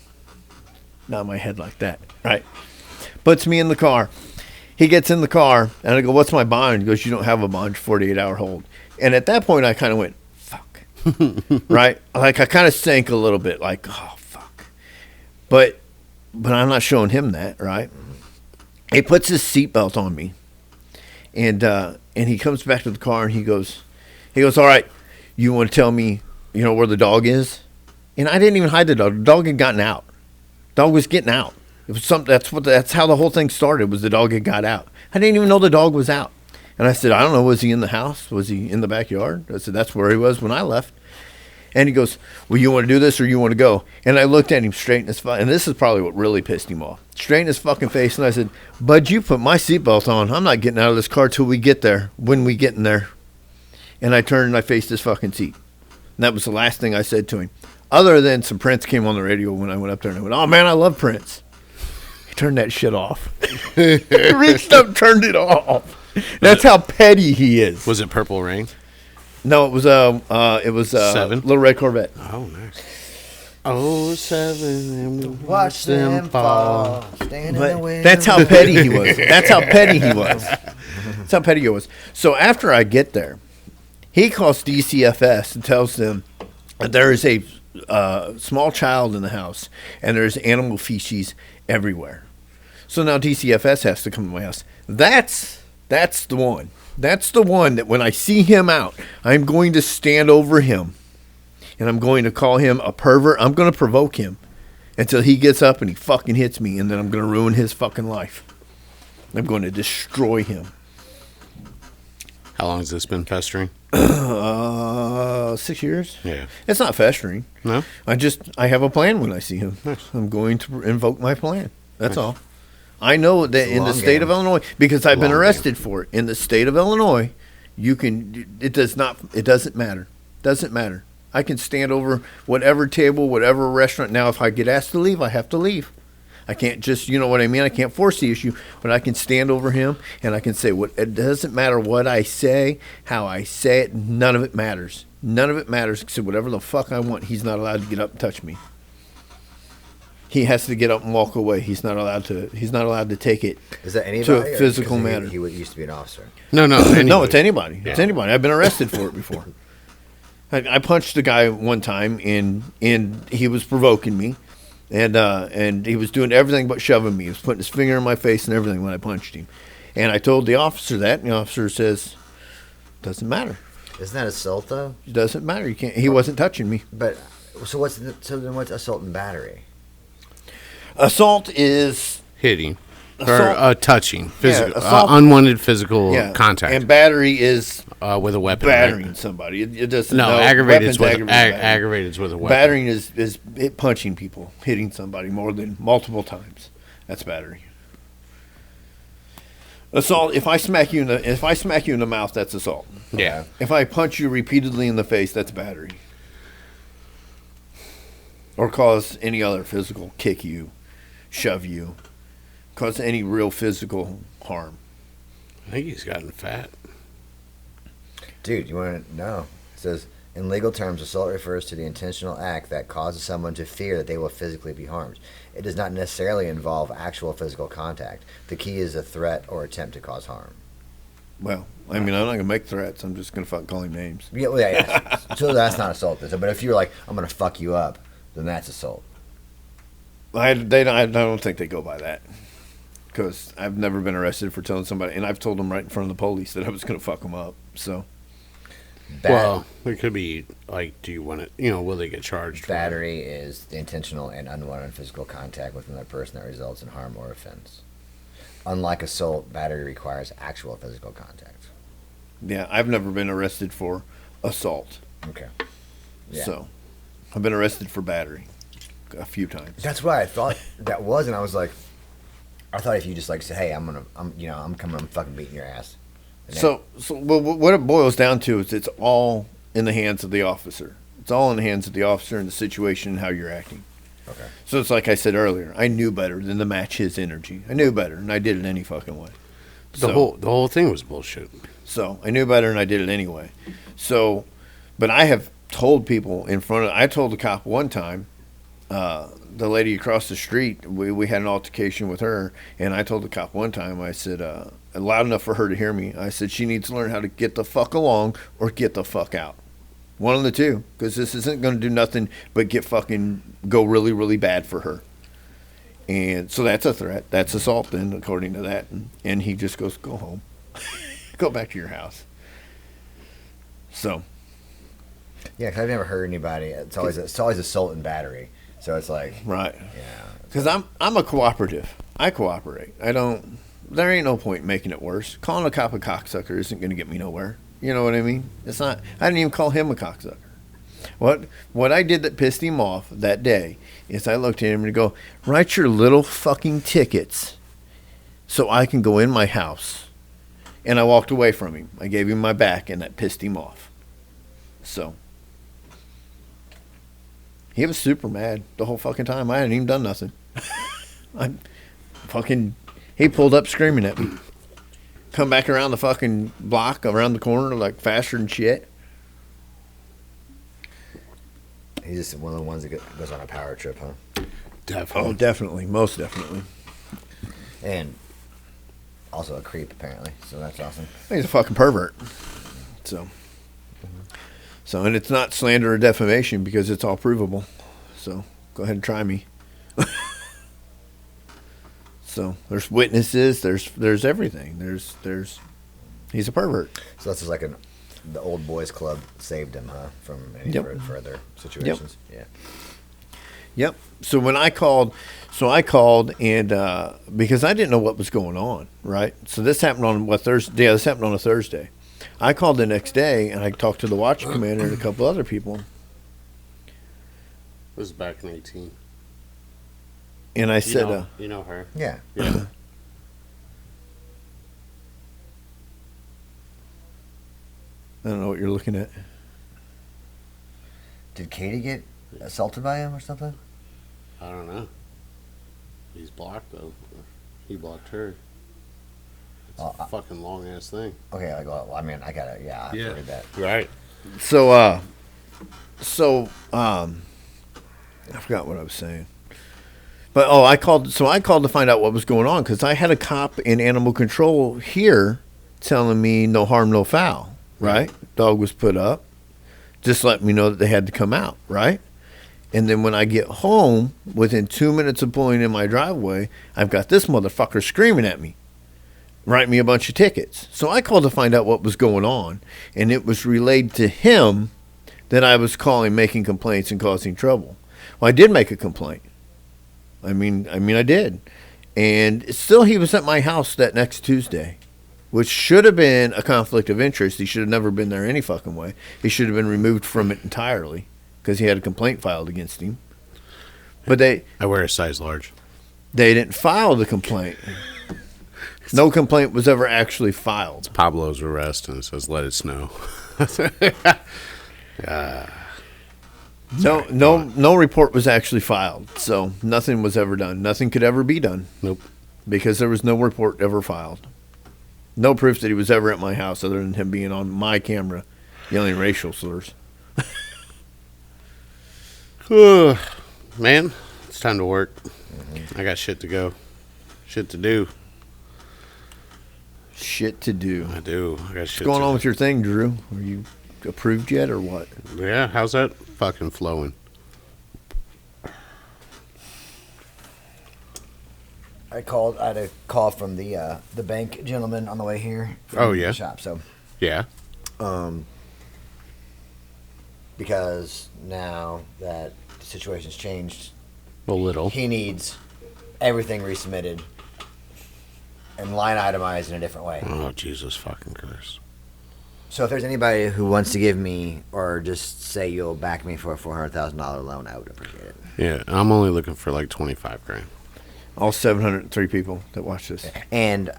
Not my head like that, right? Puts me in the car. He gets in the car, and I go, what's my bond? He goes, you don't have a bond, 48-hour hold. And at that point, I kind of went, fuck. Right? Like, I kind of sank a little bit, like, oh, fuck. But I'm not showing him that, right? He puts his seatbelt on me, and he comes back to the car, and he goes, all right, you want to tell me, where the dog is? And I didn't even hide the dog. The dog had gotten out. Dog was getting out. It was something. That's how the whole thing started. Was the dog had got out. I didn't even know the dog was out. And I said, I don't know. Was he in the house? Was he in the backyard? I said, that's where he was when I left. And he goes, well, you want to do this or you want to go? And I looked at him straight in his face. And this is probably what really pissed him off. Straight in his fucking face. And I said, bud, you put my seatbelt on. I'm not getting out of this car till we get there. When we get in there. And I turned and I faced his fucking seat. And that was the last thing I said to him. Other than some Prince came on the radio when I went up there. And I went, oh, man, I love Prince. Turned that shit off. Reached up, turned it off. That's how petty he is. Was it Purple Rain? No, it was 7? Little Red Corvette. Oh, nice. Oh, 7, and we Watch them fall. Stand in the But wind. that's how petty he was. That's how petty he was. That's how petty he was. So after I get there, he calls DCFS and tells them that there is a small child in the house and there's animal feces everywhere. So now DCFS has to come to my house. That's the one. That's the one that when I see him out, I'm going to stand over him and I'm going to call him a pervert. I'm going to provoke him until he gets up and he fucking hits me, and then I'm going to ruin his fucking life. I'm going to destroy him. How long has this been festering? 6 years. Yeah. It's not festering. No? I have a plan when I see him. Nice. I'm going to invoke my plan. That's all. I know that in the long state game. of Illinois, because I've been Long arrested for it. In the state of Illinois, it doesn't matter. Doesn't matter. I can stand over whatever table, whatever restaurant. Now, if I get asked to leave, I have to leave. I can't just, you know what I mean? I can't force the issue, but I can stand over him and I can say it doesn't matter what I say, how I say it, none of it matters. None of it matters except whatever the fuck I want. He's not allowed to get up and touch me. He has to get up and walk away. He's not allowed to take it. Is that anybody? to a or- physical 'cause matter. He used to be an officer. No. No, Anybody. it's anybody. It's Yeah. anybody. I've been arrested for it before. I punched a guy one time and he was provoking me. And he was doing everything but shoving me. He was putting his finger in my face and everything when I punched him. And I told the officer that, and the officer says, doesn't matter. Isn't that assault though? It doesn't matter. You can't. He wasn't touching me. But so then what's assault and battery? Assault is Hitting. or touching, physical, assault- unwanted physical contact, And battery is with a weapon. battering Right? somebody. It doesn't. No, aggravated aggravated's with a weapon. Battering is it punching people, hitting somebody more than multiple times. That's battery. Assault. If I smack you in the mouth, that's assault. Yeah. If I punch you repeatedly in the face, that's battery. Or cause any other physical, kick you, shove you, cause any real physical harm. I think he's gotten fat. Dude, you want to know? It says, in legal terms, assault refers to the intentional act that causes someone to fear that they will physically be harmed. It does not necessarily involve actual physical contact. The key is a threat or attempt to cause harm. Well, I mean, I'm not gonna make threats. I'm just gonna fucking call him names. Yeah, well, yeah. So that's not assault. But if you're like, I'm going to fuck you up, then that's assault. I don't think they go by that. Because I've never been arrested for telling somebody, and I've told them right in front of the police that I was going to fuck them up. So, Well, it could be like, do you want it? Will they get charged? Battery is the intentional and unwanted physical contact with another person that results in harm or offense. Unlike assault, battery requires actual physical contact. yeah, I've never been arrested for assault. Okay. Yeah. So, I've been arrested for battery a few times. That's what I thought that was, and I was like, I thought if you just like say, hey, I'm coming, I'm fucking beating your ass. And So well, what it boils down to is it's all in the hands of the officer. It's all in the hands of the officer and the situation and how you're acting. Okay. So it's like I said earlier, I knew better than to match his energy. I knew better, and I did it any fucking way. The whole thing was bullshit. So I knew better, and I did it anyway. So, but I have told people I told the cop one time, the lady across the street, we had an altercation with her, and I told the cop one time, I said, loud enough for her to hear me, I said, she needs to learn how to get the fuck along or get the fuck out. One of the two, because this isn't going to do nothing but go really, really bad for her. And so that's a threat. That's assault then, according to that. And he just goes, go home. Go back to your house. So. Yeah, because I've never heard anybody. It's always assault and battery. So it's like, Right. yeah. Because I'm a cooperative. I cooperate. There ain't no point in making it worse. Calling a cop a cocksucker isn't going to get me nowhere. You know what I mean? It's not. I didn't even call him a cocksucker. What I did that pissed him off that day is I looked at him and go, write your little fucking tickets so I can go in my house. And I walked away from him. I gave him my back, and that pissed him off. So. He was super mad the whole fucking time. I hadn't even done nothing. He pulled up screaming at me. Come back around the fucking block, around the corner, like faster than shit. He's just one of the ones that goes on a power trip, huh? Definitely. Oh, definitely. Most definitely. And also a creep, apparently. So that's awesome. He's a fucking pervert. So, and it's not slander or defamation because it's all provable. So, go ahead and try me. So, there's witnesses. There's everything. He's a pervert. So that's just like the old boys club saved him, huh? From any further situations. Yep. Yeah. Yep. So when I called and because I didn't know what was going on, right? So this happened on Thursday? Yeah, this happened on a Thursday. I called the next day and I talked to the watch commander and a couple other people. This is back in 18. And I said, you know her. Yeah. Yeah. I don't know what you're looking at. Did Katie get assaulted by him or something? I don't know. He's blocked though. He blocked her. It's a fucking long ass thing. Okay, I have to read that. Right. So, I forgot what I was saying. But I called to find out what was going on because I had a cop in animal control here telling me no harm, no foul. Right? Dog was put up. Just let me know that they had to come out. Right? And then when I get home, within 2 minutes of pulling in my driveway, I've got this motherfucker screaming at me, write me a bunch of tickets. So I called to find out what was going on, and it was relayed to him that I was calling, making complaints, and causing trouble. Well, I did make a complaint. I mean, I did. And still, he was at my house that next Tuesday, which should have been a conflict of interest. He should have never been there any fucking way. He should have been removed from it entirely because he had a complaint filed against him. But I wear a size large. They didn't file the complaint. No complaint was ever actually filed. Pablo's arrest, and it says, "Let it snow." No report was actually filed, so nothing was ever done. Nothing could ever be done. Nope. Because there was no report ever filed. No proof that he was ever at my house other than him being on my camera yelling racial slurs. Man, it's time to work. I got shit to go. Shit to do. Shit to do. I do. I got shit What's going on with your thing, Drew? Are you approved yet or what? Yeah, how's that fucking flowing? I had a call from the bank gentleman on the way here. Oh, yeah? The shop, so. Yeah. Because now that the situation's changed, A little. he needs everything resubmitted and line itemized in a different way. Oh, Jesus fucking Christ. So if there's anybody who wants to give me or just say you'll back me for a $400,000 loan, I would appreciate it. Yeah, I'm only looking for like 25 grand. All 703 people that watch this. And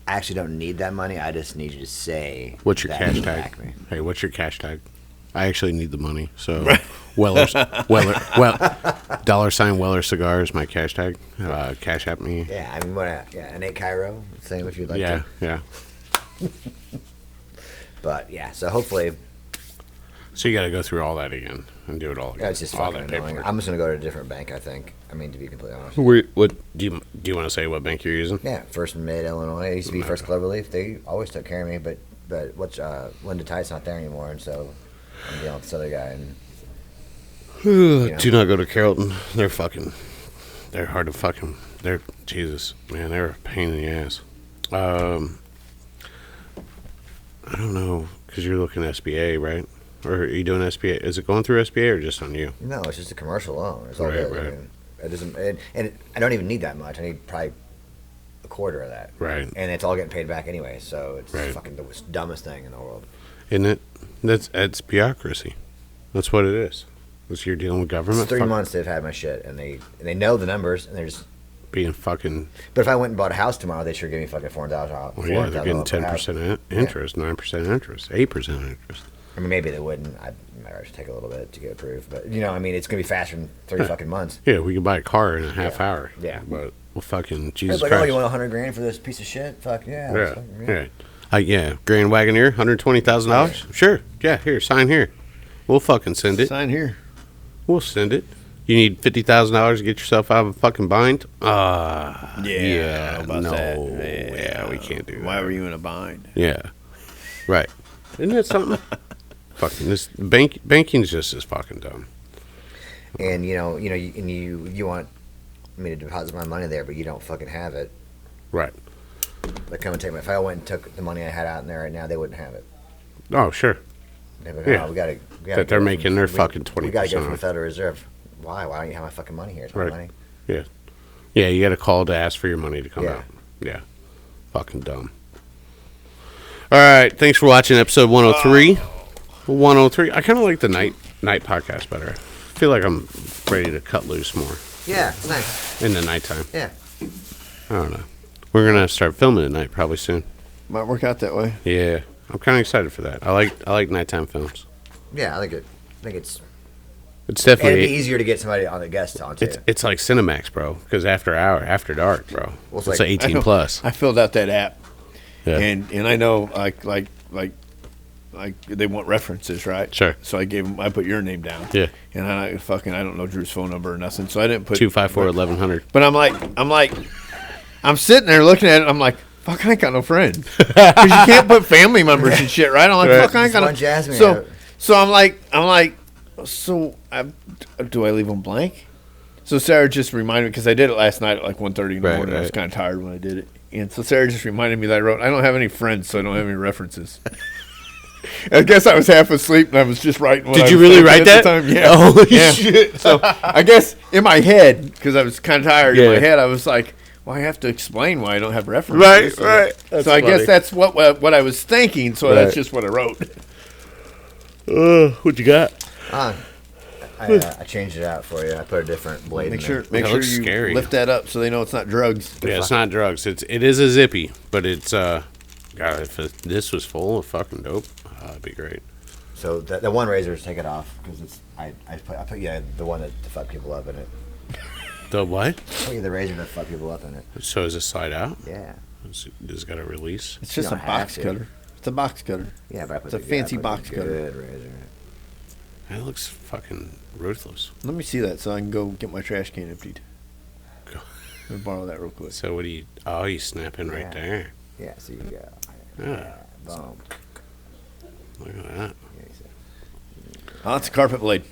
I actually don't need that money. I just need you to say What's your that cash you'll tag? back me. Hey, what's your cash tag? I actually need the money, so Weller, $Weller cigar is my cash tag. Cash at me. Yeah, I mean, an 8 Cairo, same if you'd like Yeah, to. yeah. But yeah, so hopefully, So you got to go through all that again and do it all again. it's just all fucking that annoying. paperwork. I'm just gonna go to a different bank. I think. I mean, to be completely honest. What do you want to say? What bank you're using? Yeah, First and Mid Illinois. It used to be First Cloverleaf. They always took care of me, but Linda Tight's not there anymore, and so I'm dealing with this other guy. And Do not go to Carrollton. They're hard to fucking. Jesus, man, they're a pain in the ass. I don't know, because you're looking at SBA, right? Or are you doing SBA? Is it going through SBA or just on you? no, it's just a commercial loan. It's all Right, good. right. I mean, it doesn't, and I don't even need that much. I need probably a quarter of that. Right. And it's all getting paid back anyway, so it's Right. fucking the dumbest thing in the world. Isn't it? It's bureaucracy. That's what it is. You're dealing with government. It's 3 months they've had my shit, and they know the numbers, and they're just. Being fucking. But if I went and bought a house tomorrow, they sure give me fucking $4,000. Well, yeah, they're getting 10% interest, 9% interest, 8% interest. I mean, maybe they wouldn't. I might take a little bit to get approved, but I mean, it's gonna be faster than 3 fucking months. Yeah, we can buy a car in a half hour. Yeah. But well, fucking Jesus It's like, Christ. oh, you want $100,000 for this piece of shit? Fuck yeah. Yeah, Fucking, yeah. Grand Wagoneer, $120,000. Sure. Yeah, here, sign here. We'll fucking send it. Sign here. We'll send it. You need $50,000 to get yourself out of a fucking bind? Yeah, yeah, how about no, that? yeah, we can't do that. Why were you in a bind? Yeah, right. Isn't that something? Fucking this banking's just as fucking dumb. And you want me to deposit my money there, but you don't fucking have it. Right. They come and take me. If I went and took the money I had out in there right now, they wouldn't have it. Oh, sure. They'd be like, Yeah. we gotta That they're go making from- their we- fucking We gotta go 20% from the off. Federal Reserve. Why? Why don't you have my fucking money here? It's my Right. money. Yeah. Yeah, you got to call to ask for your money to come Yeah. out. Yeah. Fucking dumb. All right. Thanks for watching episode 103. 103. I kind of like the night podcast better. I feel like I'm ready to cut loose more Yeah, it's nice. in the nighttime. Yeah. I don't know. We're going to start filming at night probably soon. Might work out that way. Yeah. I'm kind of excited for that. I like nighttime films. Yeah, I think it. I think it's. It's And it'd definitely be easier to get somebody on the guest on too. it's like Cinemax, bro, because after dark, bro. Well, It's it's like like- 18 plus. I filled out that app, Yeah. and I know like they want references, right? Sure. So I put your name down. Yeah. And I don't know Drew's phone number or nothing, so I didn't put 254-1100. But I'm sitting there looking at it. I'm like, fuck, I ain't got no friends. Because you can't put family members and shit, right? I'm like, Right. fuck, I ain't got no. Just one Jasmine So, out. so I'm like, do I leave them blank? So Sarah just reminded me, because I did it last night at like 1:30 in the Right, morning. I was right. kind of tired when I did it. And so Sarah just reminded me that I don't have any friends, so I don't have any references. I guess I was half asleep and I was just writing what Did I you was really thinking write at the that? time. Yeah. Holy Yeah. shit. So I guess in my head, because I was kind of tired in Yeah. my head, I was like, Well, I have to explain why I don't have references. Right. So I guess that's what I was thinking. So that's just what I wrote. What you got? I changed it out for you. I put a different blade Make in sure there. you looks scary. lift that up so they know it's not drugs. Yeah, it's not drugs. It is a zippy, but it's God. If this was full of fucking dope, that'd be great. So the one razor, take it off because it's I put you the one to fuck people up in it. The what? I put you the razor to fuck people up in it. So is it slide out? Yeah. Does it got a release? It's just You a don't box have to. cutter. It's a box cutter. Yeah, but I put It's a fancy I put box the cutter. good razor in it. That looks fucking ruthless. Let me see that so I can go get my trash can emptied. Go. Let me borrow that real quick. So what do you? Oh, you snapping right Yeah. there. Yeah, so you go. Yeah. Boom. Look at that. Yeah, you see. Oh, it's a carpet blade.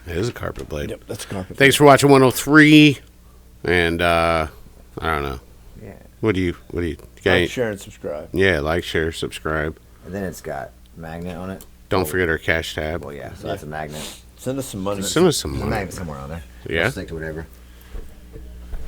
It is a carpet blade. Yep, that's a carpet Thanks for watching 103. And I don't know. Yeah. What do you? blade. got any- Like, share, and subscribe. Yeah, like, share, subscribe. And then it's got magnet on it. Don't forget our cash tab. Well, yeah, so that's a magnet. Send us some money. Send us some There's a money. magnet somewhere on there. Yeah? I'll stick to whatever.